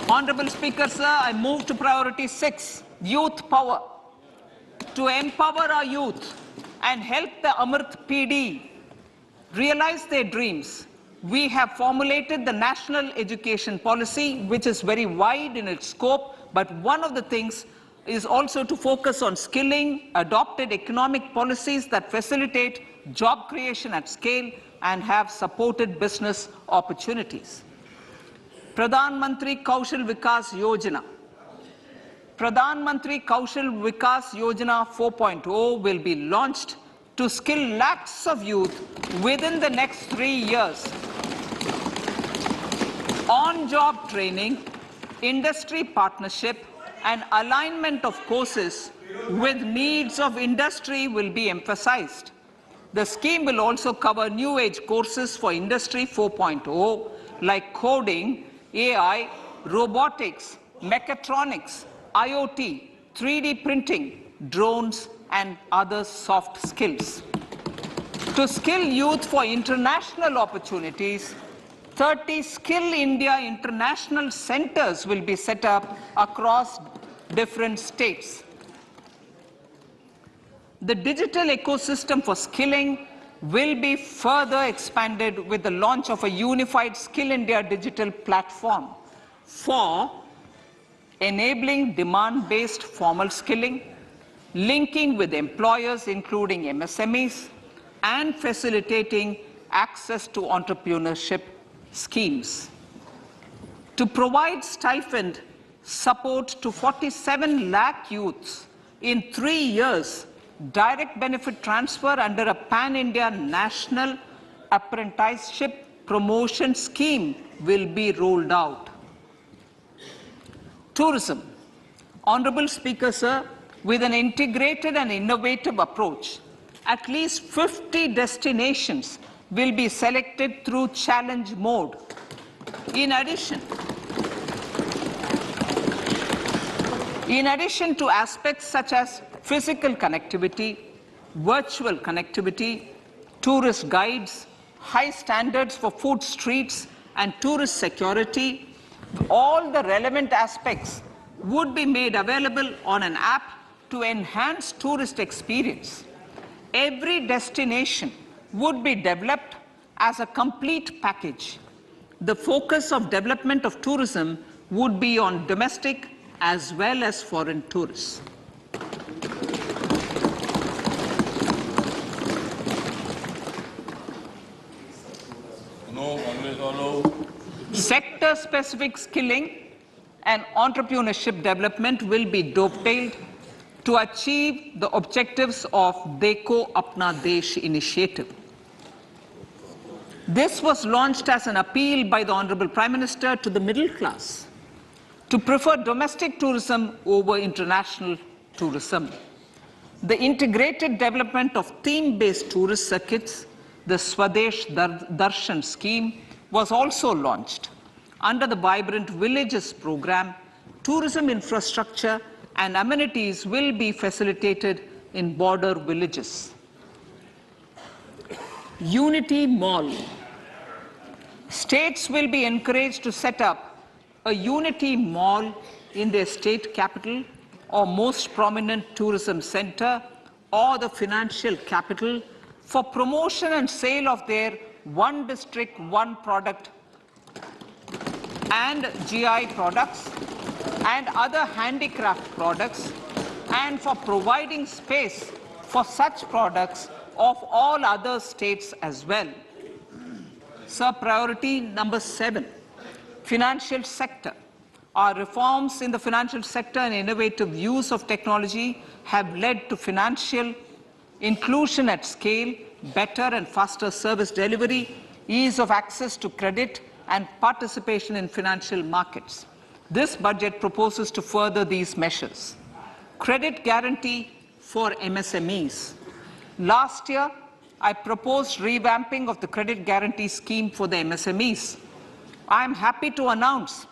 Honorable Speaker, sir, I move to priority 6, youth power. To empower our youth and help the Amrit PD realize their dreams, we have formulated the National Education Policy, which is very wide in its scope, but one of the things is also to focus on skilling, adopted economic policies that facilitate job creation at scale and have supported business opportunities. Pradhan Mantri Kaushal Vikas Yojana. Pradhan Mantri Kaushal Vikas Yojana 4.0 will be launched to skill lakhs of youth within the next 3 years. On-job training, industry partnership, and alignment of courses with needs of industry will be emphasized. The scheme will also cover new age courses for Industry 4.0 like coding, AI, robotics, mechatronics, IoT, 3D printing, drones, and other soft skills. To skill youth for international opportunities, 30 Skill India International Centers will be set up across different states. The digital ecosystem for skilling will be further expanded with the launch of a unified Skill India digital platform for enabling demand-based formal skilling, linking with employers including MSMEs, and facilitating access to entrepreneurship schemes. To provide stipend support to 47 lakh youths in 3 years, direct benefit transfer under a pan-India national apprenticeship promotion scheme will be rolled out. Tourism. Honorable Speaker, sir, with an integrated and innovative approach, at least 50 destinations will be selected through challenge mode. In addition to aspects such as physical connectivity, virtual connectivity, tourist guides, high standards for food streets, and tourist security, all the relevant aspects would be made available on an app to enhance tourist experience. Every destination would be developed as a complete package. The focus of development of tourism would be on domestic as well as foreign tourists. Sector-specific skilling and entrepreneurship development will be dovetailed to achieve the objectives of Dekho Apna Desh initiative. This was launched as an appeal by the Honorable Prime Minister to the middle class to prefer domestic tourism over international tourism. The integrated development of theme-based tourist circuits, the Swadesh Darshan scheme, was also launched. Under the Vibrant Villages program, tourism infrastructure and amenities will be facilitated in border villages. Unity Mall. States will be encouraged to set up a Unity Mall in their state capital or most prominent tourism center or the financial capital for promotion and sale of their one district, one product and GI products and other handicraft products, and for providing space for such products of all other states as well. Sir, priority number 7, financial sector. Our reforms in the financial sector and innovative use of technology have led to financial inclusion at scale, better and faster service delivery, ease of access to credit, and participation in financial markets. This budget proposes to further these measures. Credit guarantee for MSMEs. Last year, I proposed revamping of the credit guarantee scheme for the MSMEs. I am happy to announce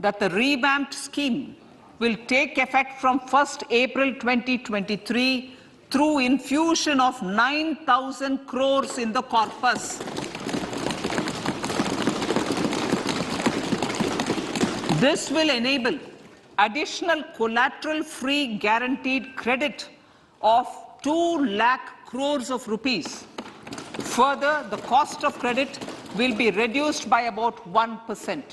that the revamped scheme will take effect from 1st April 2023 through infusion of 9,000 crores in the corpus. This will enable additional collateral-free guaranteed credit of 2 lakh crores of rupees. Further, the cost of credit will be reduced by about 1%.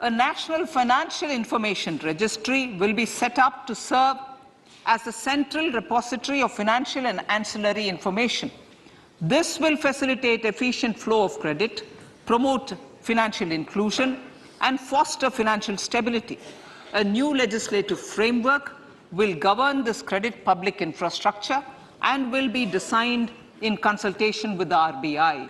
A national financial information registry will be set up to serve as a central repository of financial and ancillary information. This will facilitate efficient flow of credit, promote financial inclusion, and foster financial stability. A new legislative framework will govern this credit public infrastructure and will be designed in consultation with the RBI.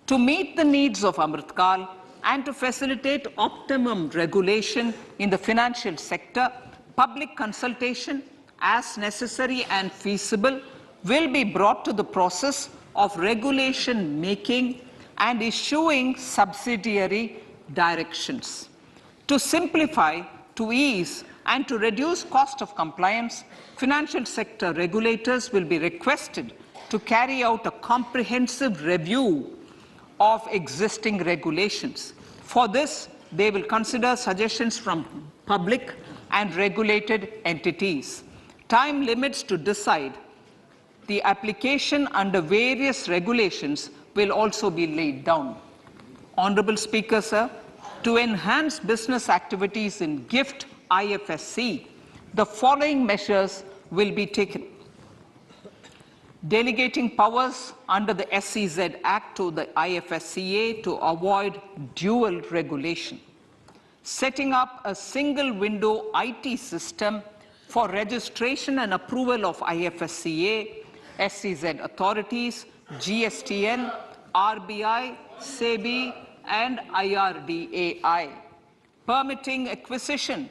To meet the needs of Amritkal and to facilitate optimum regulation in the financial sector, public consultation, as necessary and feasible, will be brought to the process of regulation making and issuing subsidiary directions. To simplify, to ease, and to reduce cost of compliance, financial sector regulators will be requested to carry out a comprehensive review of existing regulations. For this, they will consider suggestions from public and regulated entities. Time limits to decide the application under various regulations will also be laid down. Honorable Speaker, sir, to enhance business activities in GIFT IFSC, the following measures will be taken. Delegating powers under the SEZ Act to the IFSCA to avoid dual regulation. Setting up a single window IT system for registration and approval of IFSCA, SEZ authorities, GSTN, RBI, SEBI, and IRDAI. Permitting acquisition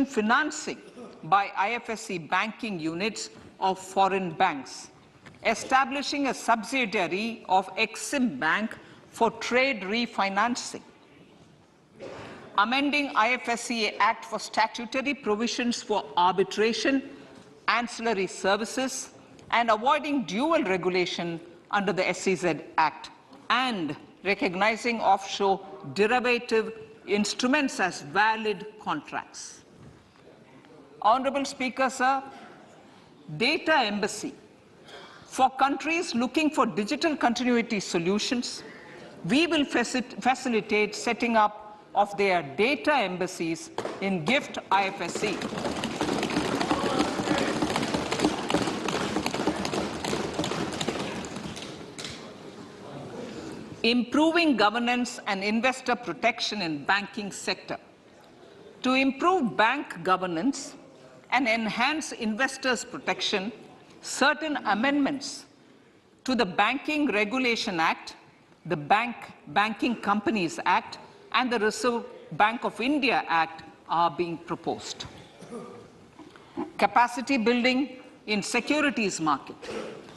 financing by IFSC banking units of foreign banks. Establishing a subsidiary of Exim Bank for trade refinancing. Amending IFSCA Act for statutory provisions for arbitration, ancillary services, and avoiding dual regulation under the SEZ Act, and recognizing offshore derivative instruments as valid contracts. Honorable Speaker, sir, data embassy. For countries looking for digital continuity solutions, we will facilitate setting up of their data embassies in GIFT IFSC. Improving governance and investor protection in banking sector. To improve bank governance and enhance investors' protection, certain amendments to the Banking Regulation Act, the Banking Companies Act, and the Reserve Bank of India Act are being proposed. Capacity building in securities market.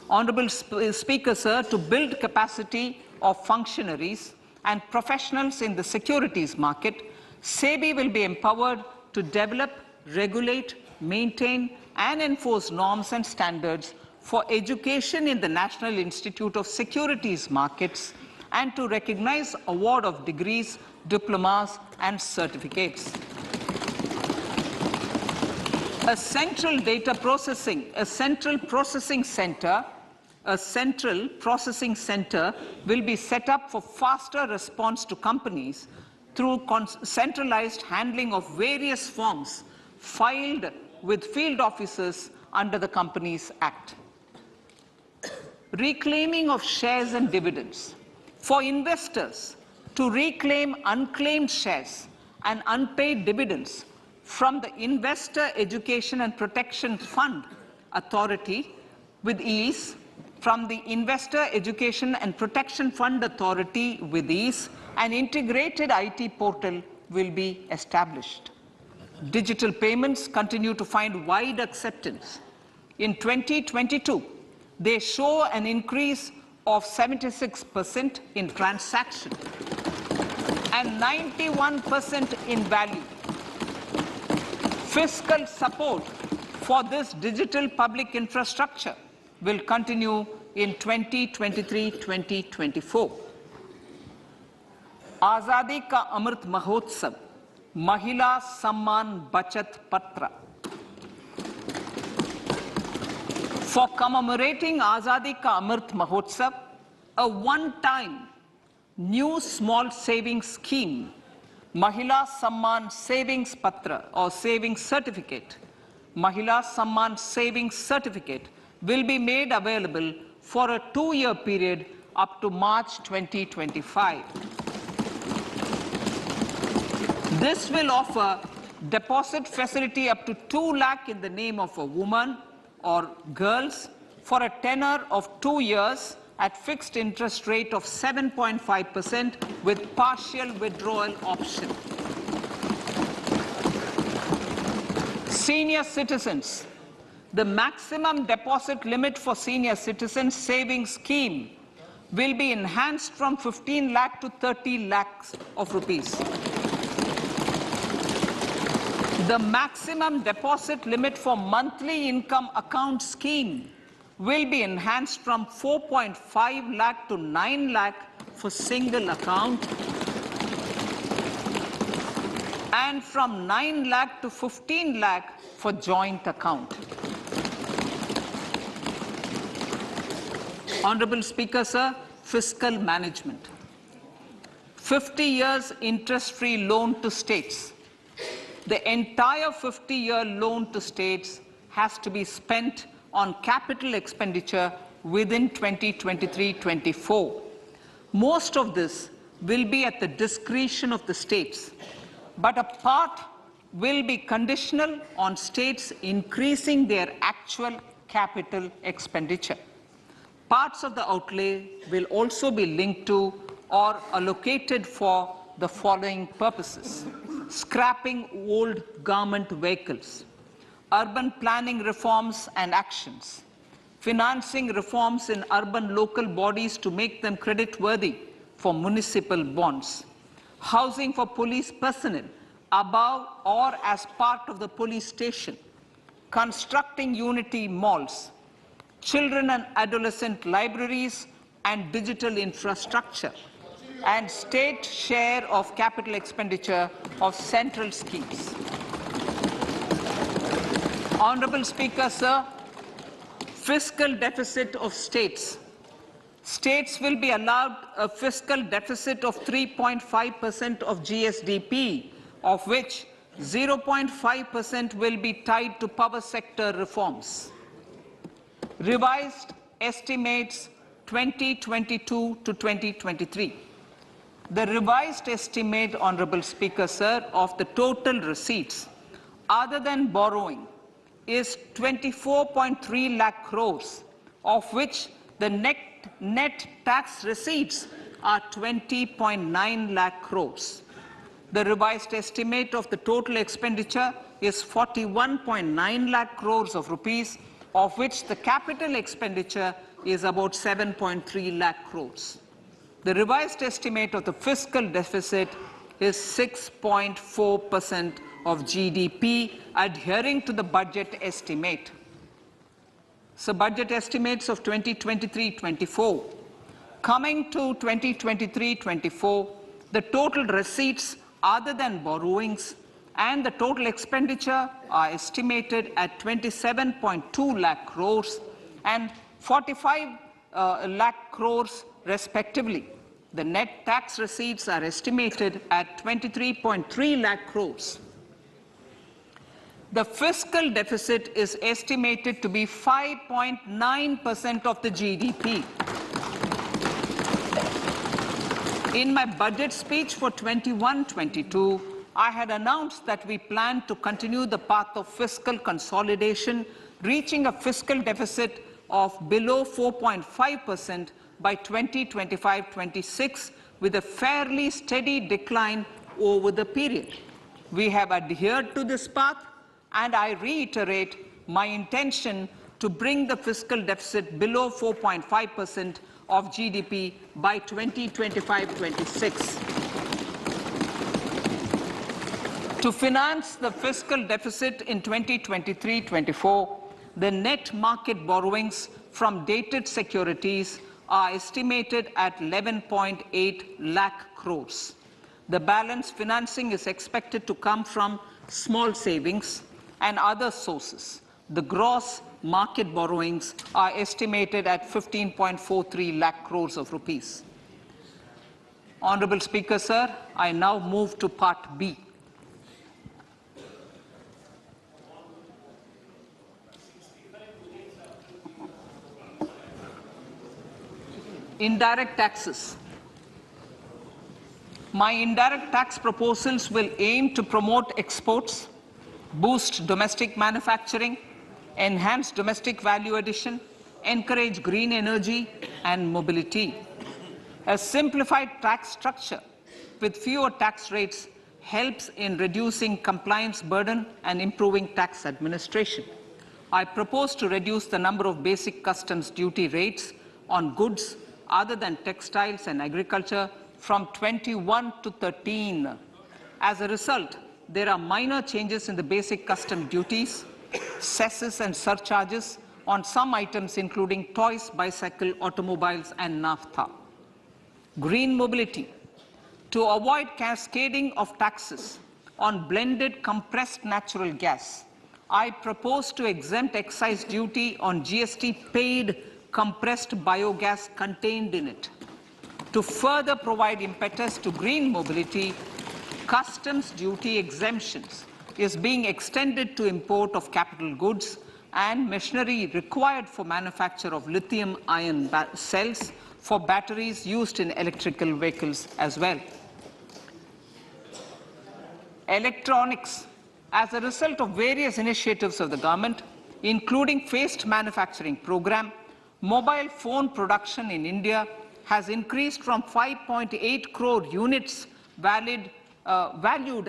Honorable Speaker, sir, to build capacity of functionaries and professionals in the securities market, SEBI will be empowered to develop, regulate, maintain, and enforce norms and standards for education in the National Institute of Securities Markets and to recognize award of degrees, diplomas, and certificates. A central processing center will be set up for faster response to companies through centralized handling of various forms filed with field officers under the Companies Act. Reclaiming of shares and dividends. For investors to reclaim unclaimed shares and unpaid dividends from the Investor Education and Protection Fund Authority with ease, from the Investor Education and Protection Fund Authority with ease, an integrated IT portal will be established. Digital payments continue to find wide acceptance. In 2022, they show an increase of 76% in transaction and 91% in value. Fiscal support for this digital public infrastructure will continue in 2023-2024. Azadi Ka Amrit Mahotsav, Mahila Samman Bachat Patra. For commemorating Azadi Ka Amrit Mahotsav, a one-time new small savings scheme, Mahila Samman Savings Patra or Savings Certificate, Mahila Samman Savings Certificate will be made available for a 2-year period up to March 2025. This will offer deposit facility up to 2 lakh in the name of a woman or girls for a tenure of 2 years at fixed interest rate of 7.5% with partial withdrawal option. Senior citizens. The maximum deposit limit for senior citizens savings scheme will be enhanced from 15 lakh to 30 lakhs of rupees. The maximum deposit limit for monthly income account scheme will be enhanced from 4.5 lakh to 9 lakh for single account and from 9 lakh to 15 lakh for joint account. Honorable Speaker, sir, fiscal management. 50 years interest-free loan to states. The entire 50-year loan to states has to be spent on capital expenditure within 2023-24. Most of this will be at the discretion of the states, but a part will be conditional on states increasing their actual capital expenditure. Parts of the outlay will also be linked to or allocated for the following purposes: scrapping old government vehicles, urban planning reforms and actions, financing reforms in urban local bodies to make them credit-worthy for municipal bonds, housing for police personnel above or as part of the police station, constructing unity malls, children and adolescent libraries and digital infrastructure, and state share of capital expenditure of central schemes. Honorable Speaker, sir, fiscal deficit of states. States will be allowed a fiscal deficit of 3.5% of GSDP, of which 0.5% will be tied to power sector reforms. Revised estimates 2022 to 2023. The revised estimate, Honorable Speaker, sir, of the total receipts other than borrowing is 24.3 lakh crores, of which the net tax receipts are 20.9 lakh crores. The revised estimate of the total expenditure is 41.9 lakh crores of rupees, of which the capital expenditure is about 7.3 lakh crores. The revised estimate of the fiscal deficit is 6.4% of GDP, adhering to the budget estimate. So budget estimates of 2023-24. Coming to 2023-24, the total receipts other than borrowings and the total expenditure are estimated at 27.2 lakh crores and 45 lakh crores respectively. The net tax receipts are estimated at 23.3 lakh crores. The fiscal deficit is estimated to be 5.9% of the GDP. In my budget speech for 21-22, I had announced that we plan to continue the path of fiscal consolidation, reaching a fiscal deficit of below 4.5% by 2025-26, with a fairly steady decline over the period. We have adhered to this path, and I reiterate my intention to bring the fiscal deficit below 4.5% of GDP by 2025-26. To finance the fiscal deficit in 2023-24, the net market borrowings from dated securities are estimated at 11.8 lakh crores. The balance financing is expected to come from small savings and other sources. The gross market borrowings are estimated at 15.43 lakh crores of rupees. Honorable Speaker, sir, I now move to Part B. Indirect taxes. My indirect tax proposals will aim to promote exports, boost domestic manufacturing, enhance domestic value addition, encourage green energy and mobility. A simplified tax structure with fewer tax rates helps in reducing compliance burden and improving tax administration. I propose to reduce the number of basic customs duty rates on goods other than textiles and agriculture from 21 to 13. As a result, there are minor changes in the basic custom duties, cesses and surcharges on some items including toys, bicycle, automobiles and naphtha. Green mobility. To avoid cascading of taxes on blended compressed natural gas, I propose to exempt excise duty on GST paid compressed biogas contained in it. To further provide impetus to green mobility, customs duty exemptions is being extended to import of capital goods and machinery required for manufacture of lithium-ion cells for batteries used in electrical vehicles as well. Electronics. As a result of various initiatives of the government, including phased manufacturing program, mobile phone production in India has increased from 5.8 crore units valued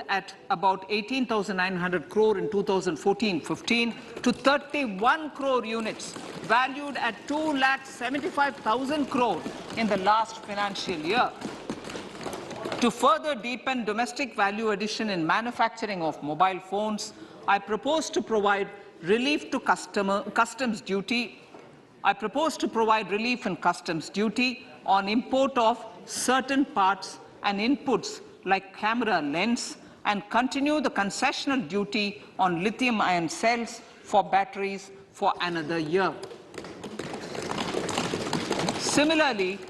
at about 18,900 crore in 2014-15 to 31 crore units valued at 2,75,000 crore in the last financial year. To further deepen domestic value addition in manufacturing of mobile phones, I propose to provide relief to customs duty. I propose to provide relief in customs duty on import of certain parts and inputs like camera lens and continue the concessional duty on lithium-ion cells for batteries for another year. Similarly,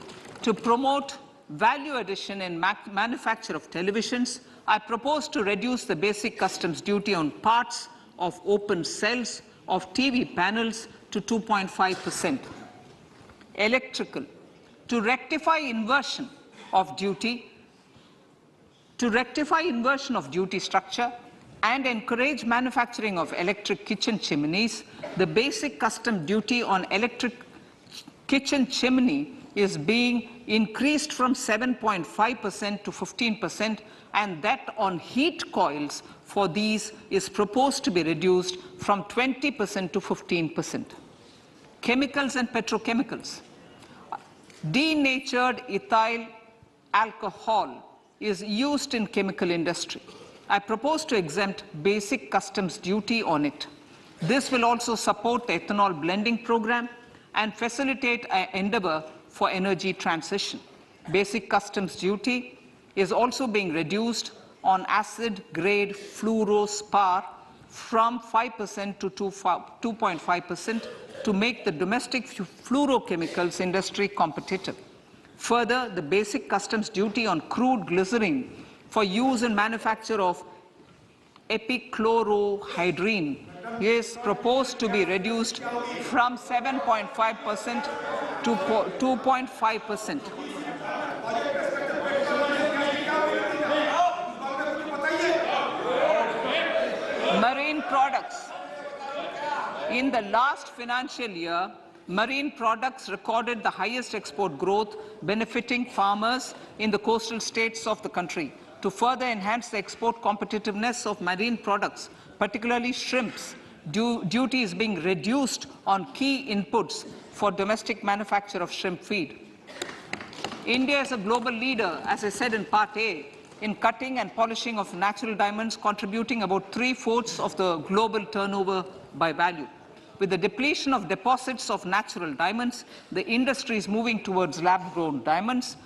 to promote value addition in manufacture of televisions, I propose to reduce the basic customs duty on parts of open cells of TV panels to 2.5%. Electrical. To rectify inversion of duty structure and encourage manufacturing of electric kitchen chimneys, the basic custom duty on electric kitchen chimney is being increased from 7.5% to 15%, and that on heat coils for these is proposed to be reduced from 20% to 15%. Chemicals and petrochemicals. Denatured ethyl alcohol is used in chemical industry. I propose to exempt basic customs duty on it. This will also support the ethanol blending program and facilitate an endeavor for energy transition. Basic customs duty is also being reduced on acid-grade fluorospar from 5% to 2.5% to make the domestic fluorochemicals industry competitive. Further, the basic customs duty on crude glycerin for use in manufacture of epichlorohydrin is proposed to be reduced from 7.5% to 2.5%. Marine products. In the last financial year, marine products recorded the highest export growth, benefiting farmers in the coastal states of the country. to further enhance the export competitiveness of marine products, particularly shrimps. Duty is being reduced on key inputs for domestic manufacture of shrimp feed. India is a global leader, as I said in Part A, in cutting and polishing of natural diamonds, contributing about 3/4 of the global turnover by value. With the depletion of deposits of natural diamonds, the industry is moving towards lab-grown diamonds,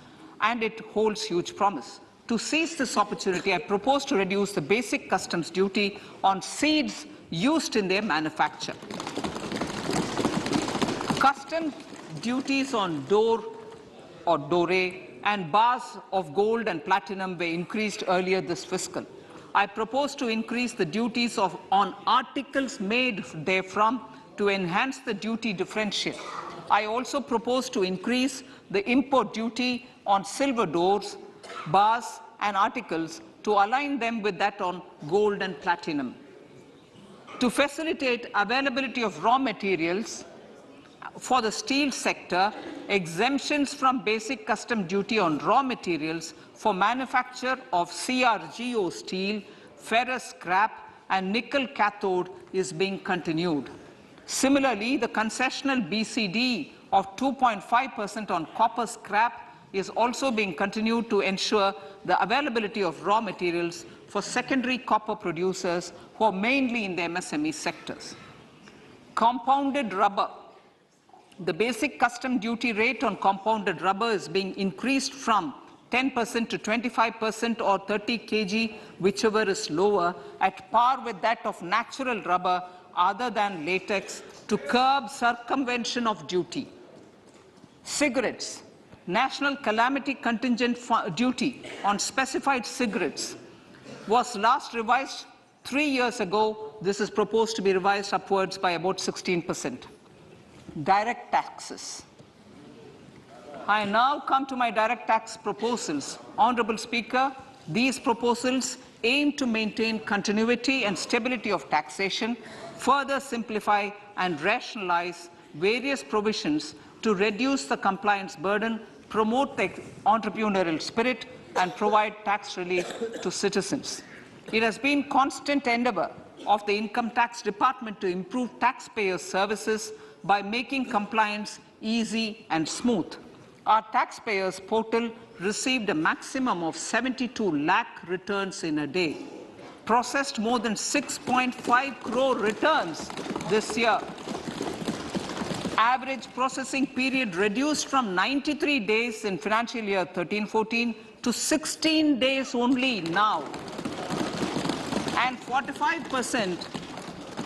and it holds huge promise. To seize this opportunity, I propose to reduce the basic customs duty on seeds used in their manufacture. Customs duties on doré and bars of gold and platinum were increased earlier this fiscal. I propose to increase the duties on articles made therefrom to enhance the duty differential. I also propose to increase the import duty on silver doors, bars and articles to align them with that on gold and platinum. To facilitate availability of raw materials for the steel sector, exemptions from basic custom duty on raw materials for manufacture of CRGO steel, ferrous scrap and nickel cathode is being continued. Similarly, the concessional BCD of 2.5% on copper scrap is also being continued to ensure the availability of raw materials for secondary copper producers who are mainly in the MSME sectors. Compounded rubber. The basic custom duty rate on compounded rubber is being increased from 10% to 25% or 30 kg, whichever is lower, at par with that of natural rubber other than latex, to curb circumvention of duty. Cigarettes. National calamity contingent duty on specified cigarettes was last revised 3 years ago. This is proposed to be revised upwards by about 16%. Direct taxes. I now come to my direct tax proposals. Honourable Speaker, these proposals aim to maintain continuity and stability of taxation, further simplify and rationalize various provisions to reduce the compliance burden, promote the entrepreneurial spirit and provide tax relief to citizens. It has been constant endeavour of the Income Tax Department to improve taxpayers' services by making compliance easy and smooth. Our taxpayers portal received a maximum of 72 lakh returns in a day, processed more than 6.5 crore returns this year. Average processing period reduced from 93 days in financial year 13-14 to 16 days only now. And 45%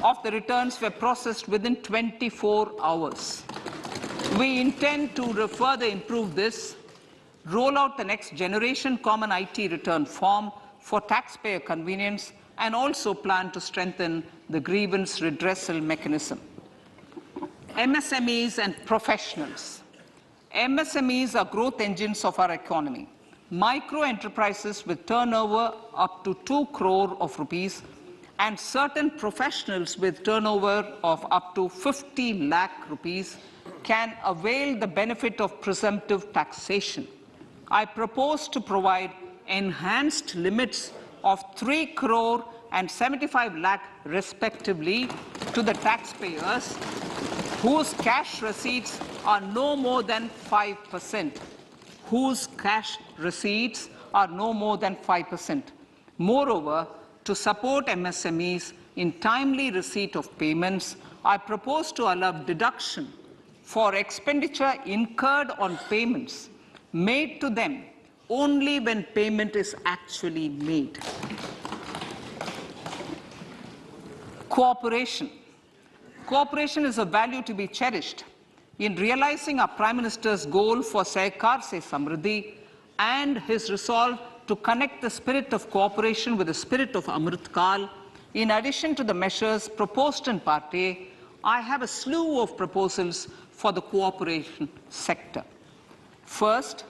of the returns were processed within 24 hours. We intend to further improve this, roll out the next generation common IT return form for taxpayer convenience, and also plan to strengthen the grievance redressal mechanism. MSMEs and professionals. MSMEs are growth engines of our economy. Micro enterprises with turnover up to 2 crore of rupees and certain professionals with turnover of up to 50 lakh rupees can avail the benefit of presumptive taxation. I propose to provide enhanced limits of 3 crore and 75 lakh respectively to the taxpayers whose cash receipts are no more than 5%. Whose cash receipts are no more than 5%. Moreover, to support MSMEs in timely receipt of payments, I propose to allow deduction for expenditure incurred on payments made to them only when payment is actually made. Cooperation. Cooperation is a value to be cherished. In realizing our Prime Minister's goal for Sehkar Se Samriddhi and his resolve to connect the spirit of cooperation with the spirit of Amrit Kal, in addition to the measures proposed in Part A, I have a slew of proposals for the cooperation sector. First,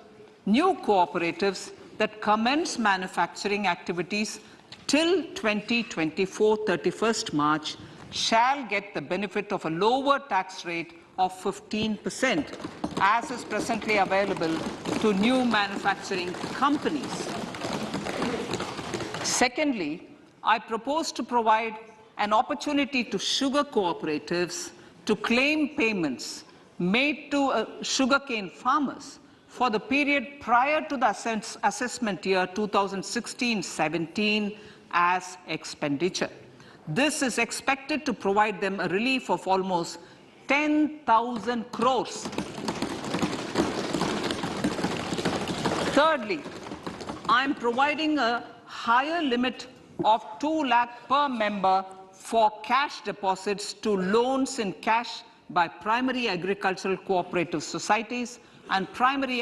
new cooperatives that commence manufacturing activities till 2024, 31st March, shall get the benefit of a lower tax rate of 15%, as is presently available to new manufacturing companies. Secondly, I propose to provide an opportunity to sugar cooperatives to claim payments made to sugarcane farmers for the period prior to the assessment year 2016-17 as expenditure. This is expected to provide them a relief of almost 10,000 crores. Thirdly, I am providing a higher limit of 2 lakh per member for cash deposits to loans in cash by primary agricultural cooperative societies and primary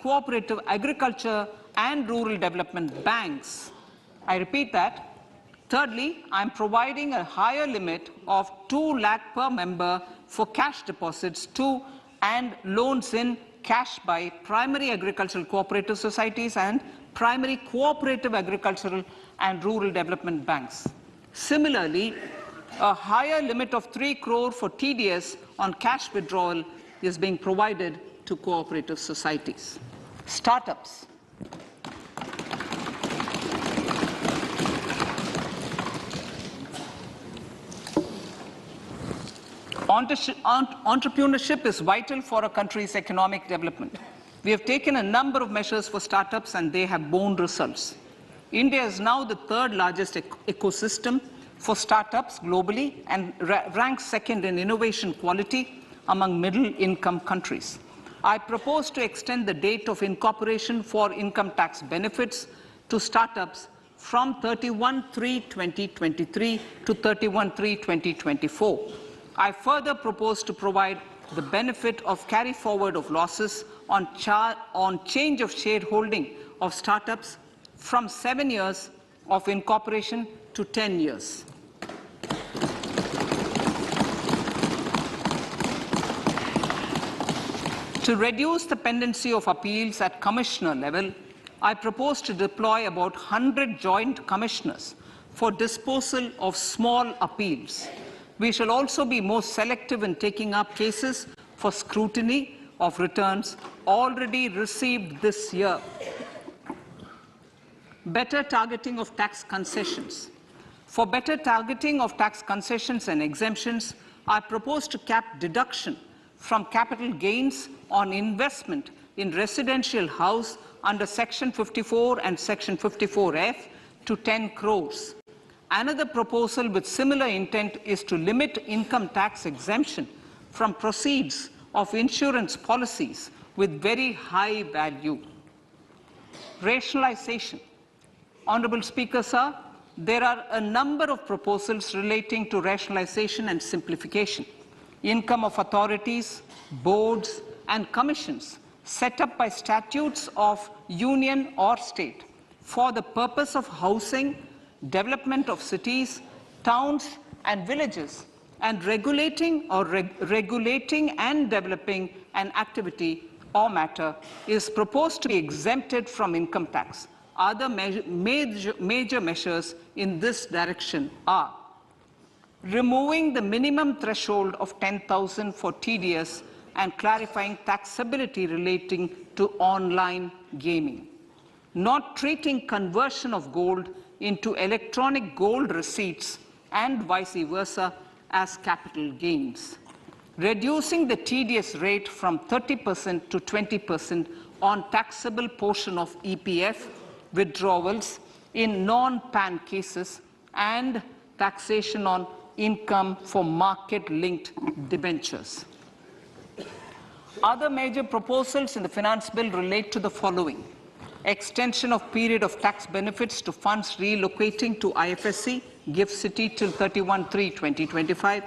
cooperative agriculture and rural development banks. I repeat that. Thirdly, I am providing a higher limit of 2 lakh per member for cash deposits to and loans in cash by primary agricultural cooperative societies and primary cooperative agricultural and rural development banks. Similarly, a higher limit of 3 crore for TDS on cash withdrawal is being provided to cooperative societies. Startups. Entrepreneurship is vital for a country's economic development. We have taken a number of measures for startups and they have borne results. India is now the third largest ecosystem for startups globally and ranks second in innovation quality among middle-income countries. I propose to extend the date of incorporation for income tax benefits to startups from 31/3/2023 to 31/3/2024. I further propose to provide the benefit of carry forward of losses on change of shareholding of startups from 7 years of incorporation to 10 years. To reduce the pendency of appeals at commissioner level, I propose to deploy about 100 joint commissioners for disposal of small appeals. We shall also be more selective in taking up cases for scrutiny of returns already received this year. Better targeting of tax concessions. For better targeting of tax concessions and exemptions, I propose to cap deduction from capital gains on investment in residential house under Section 54 and Section 54F to 10 crores. Another proposal with similar intent is to limit income tax exemption from proceeds of insurance policies with very high value. Rationalization. Honorable Speaker, sir, there are a number of proposals relating to rationalization and simplification. Income of authorities, boards, and commissions set up by statutes of union or state for the purpose of housing, development of cities, towns, and villages, and regulating and developing an activity or matter is proposed to be exempted from income tax. Other major measures in this direction are removing the minimum threshold of 10,000 for TDS and clarifying taxability relating to online gaming, not treating conversion of gold into electronic gold receipts and vice versa as capital gains, reducing the TDS rate from 30% to 20% on taxable portion of EPF withdrawals in non-PAN cases, and taxation on income for market-linked debentures. Other major proposals in the finance bill relate to the following: extension of period of tax benefits to funds relocating to IFSC, GIFT City till 31/3/2025,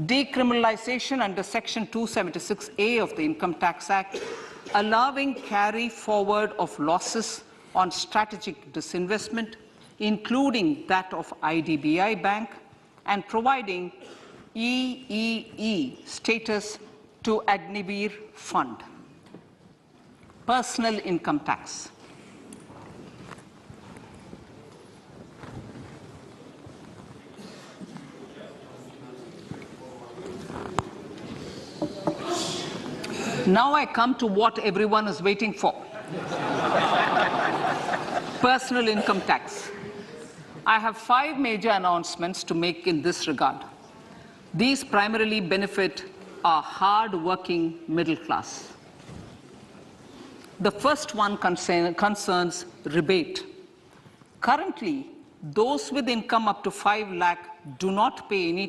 decriminalization under Section 276A of the Income Tax Act, allowing carry forward of losses on strategic disinvestment, including that of IDBI Bank, and providing EEE status to Agniveer Fund. Personal income tax. Now I come to what everyone is waiting for. Personal income tax. I have 5 major announcements to make in this regard. These primarily benefit our hard-working middle class. The first one concerns rebate. Currently, those with income up to 5 lakh do not pay any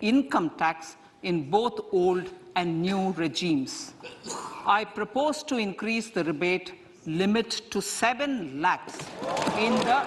income tax in both old and new regimes. I propose to increase the rebate limit to 7 lakhs in the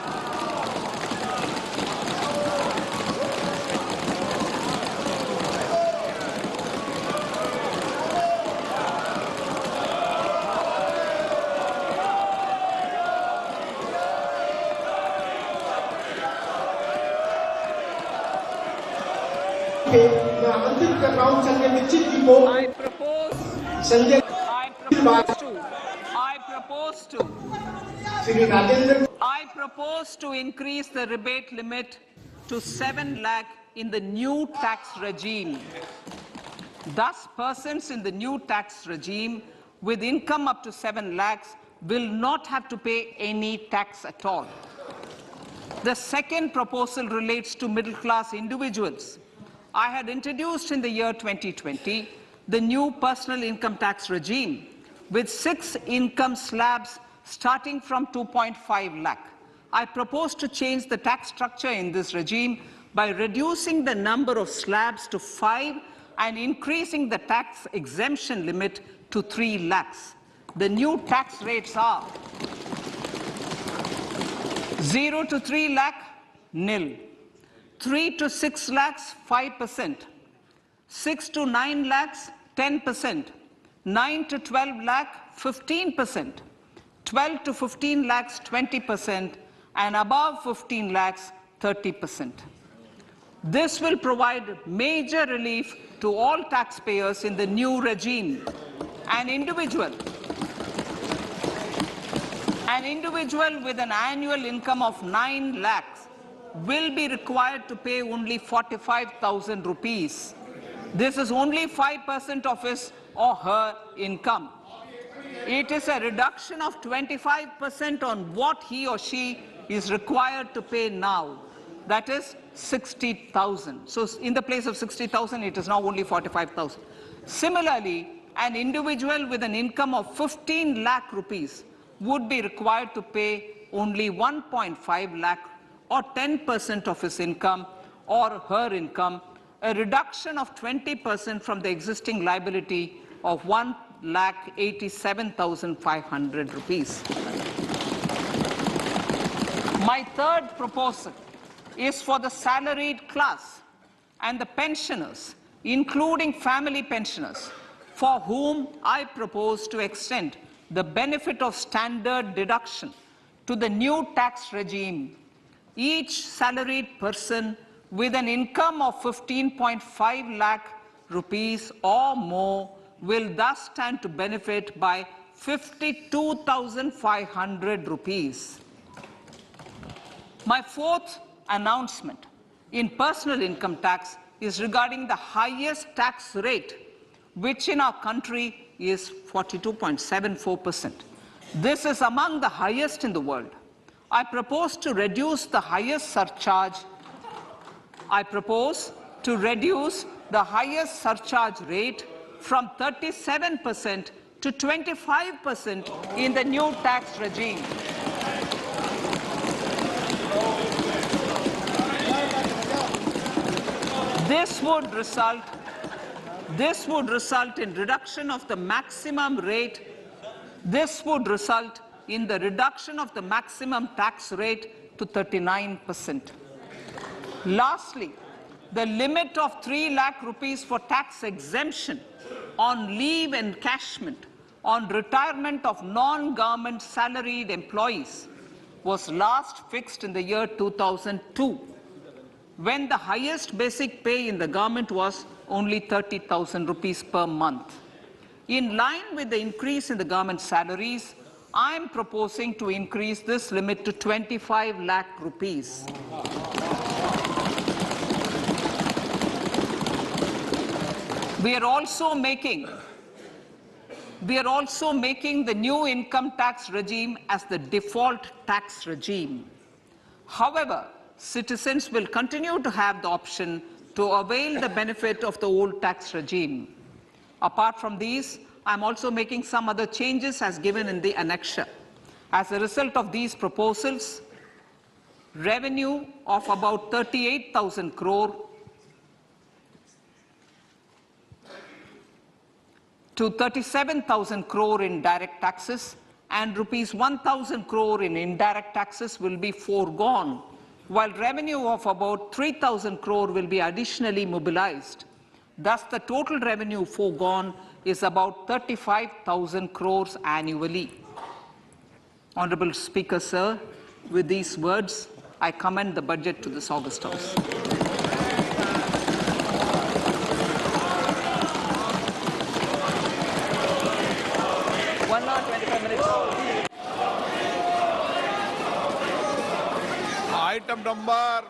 I propose to increase the rebate limit to 7 lakh in the new tax regime. Thus, persons in the new tax regime with income up to 7 lakhs will not have to pay any tax at all. The second proposal relates to middle-class individuals. I had introduced in the year 2020 the new personal income tax regime with 6 income slabs starting from 2.5 lakh. I propose to change the tax structure in this regime by reducing the number of slabs to 5 and increasing the tax exemption limit to 3 lakhs. The new tax rates are 0 to 3 lakh, nil. 3 to 6 lakhs, 5%. 6 to 9 lakhs, 10%. 9 to 12 lakh, 15%. 12 to 15 lakhs, 20%. And above 15 lakhs, 30%. This will provide major relief to all taxpayers in the new regime. An individual with an annual income of 9 lakhs will be required to pay only 45,000 rupees. This is only 5% of his or her income. It is a reduction of 25% on what he or she is required to pay now. That is 60,000. So in the place of 60,000, it is now only 45,000. Similarly, an individual with an income of 15 lakh rupees would be required to pay only 1.5 lakh or 10% of his income or her income, a reduction of 20% from the existing liability of 1,87,500 rupees. My third proposal is for the salaried class and the pensioners, including family pensioners, for whom I propose to extend the benefit of standard deduction to the new tax regime. Each salaried person with an income of 15.5 lakh rupees or more will thus stand to benefit by 52,500 rupees. My fourth announcement in personal income tax is regarding the highest tax rate, which in our country is 42.74%. This is among the highest in the world. I propose to reduce the highest surcharge. I propose to reduce the highest surcharge rate from 37% to 25% in the new tax regime. This would result in reduction of the maximum rate. This would result in the reduction of the maximum tax rate to 39%. Lastly, the limit of 3 lakh rupees for tax exemption on leave encashment on retirement of non-government salaried employees was last fixed in the year 2002, when the highest basic pay in the government was only 30,000 rupees per month. In line with the increase in the government salaries, I am proposing to increase this limit to 25 lakh rupees. We are also making We are also making the new income tax regime as the default tax regime. However, citizens will continue to have the option to avail the benefit of the old tax regime. Apart from these, I am also making some other changes as given in the annexure. As a result of these proposals, revenue of about 38,000 crore to 37,000 crore in direct taxes and rupees 1,000 crore in indirect taxes will be foregone, while revenue of about 3,000 crore will be additionally mobilized. Thus, the total revenue foregone is about 35,000 crores annually. Honorable Speaker, sir, with these words, I commend the budget to this august House.
Item number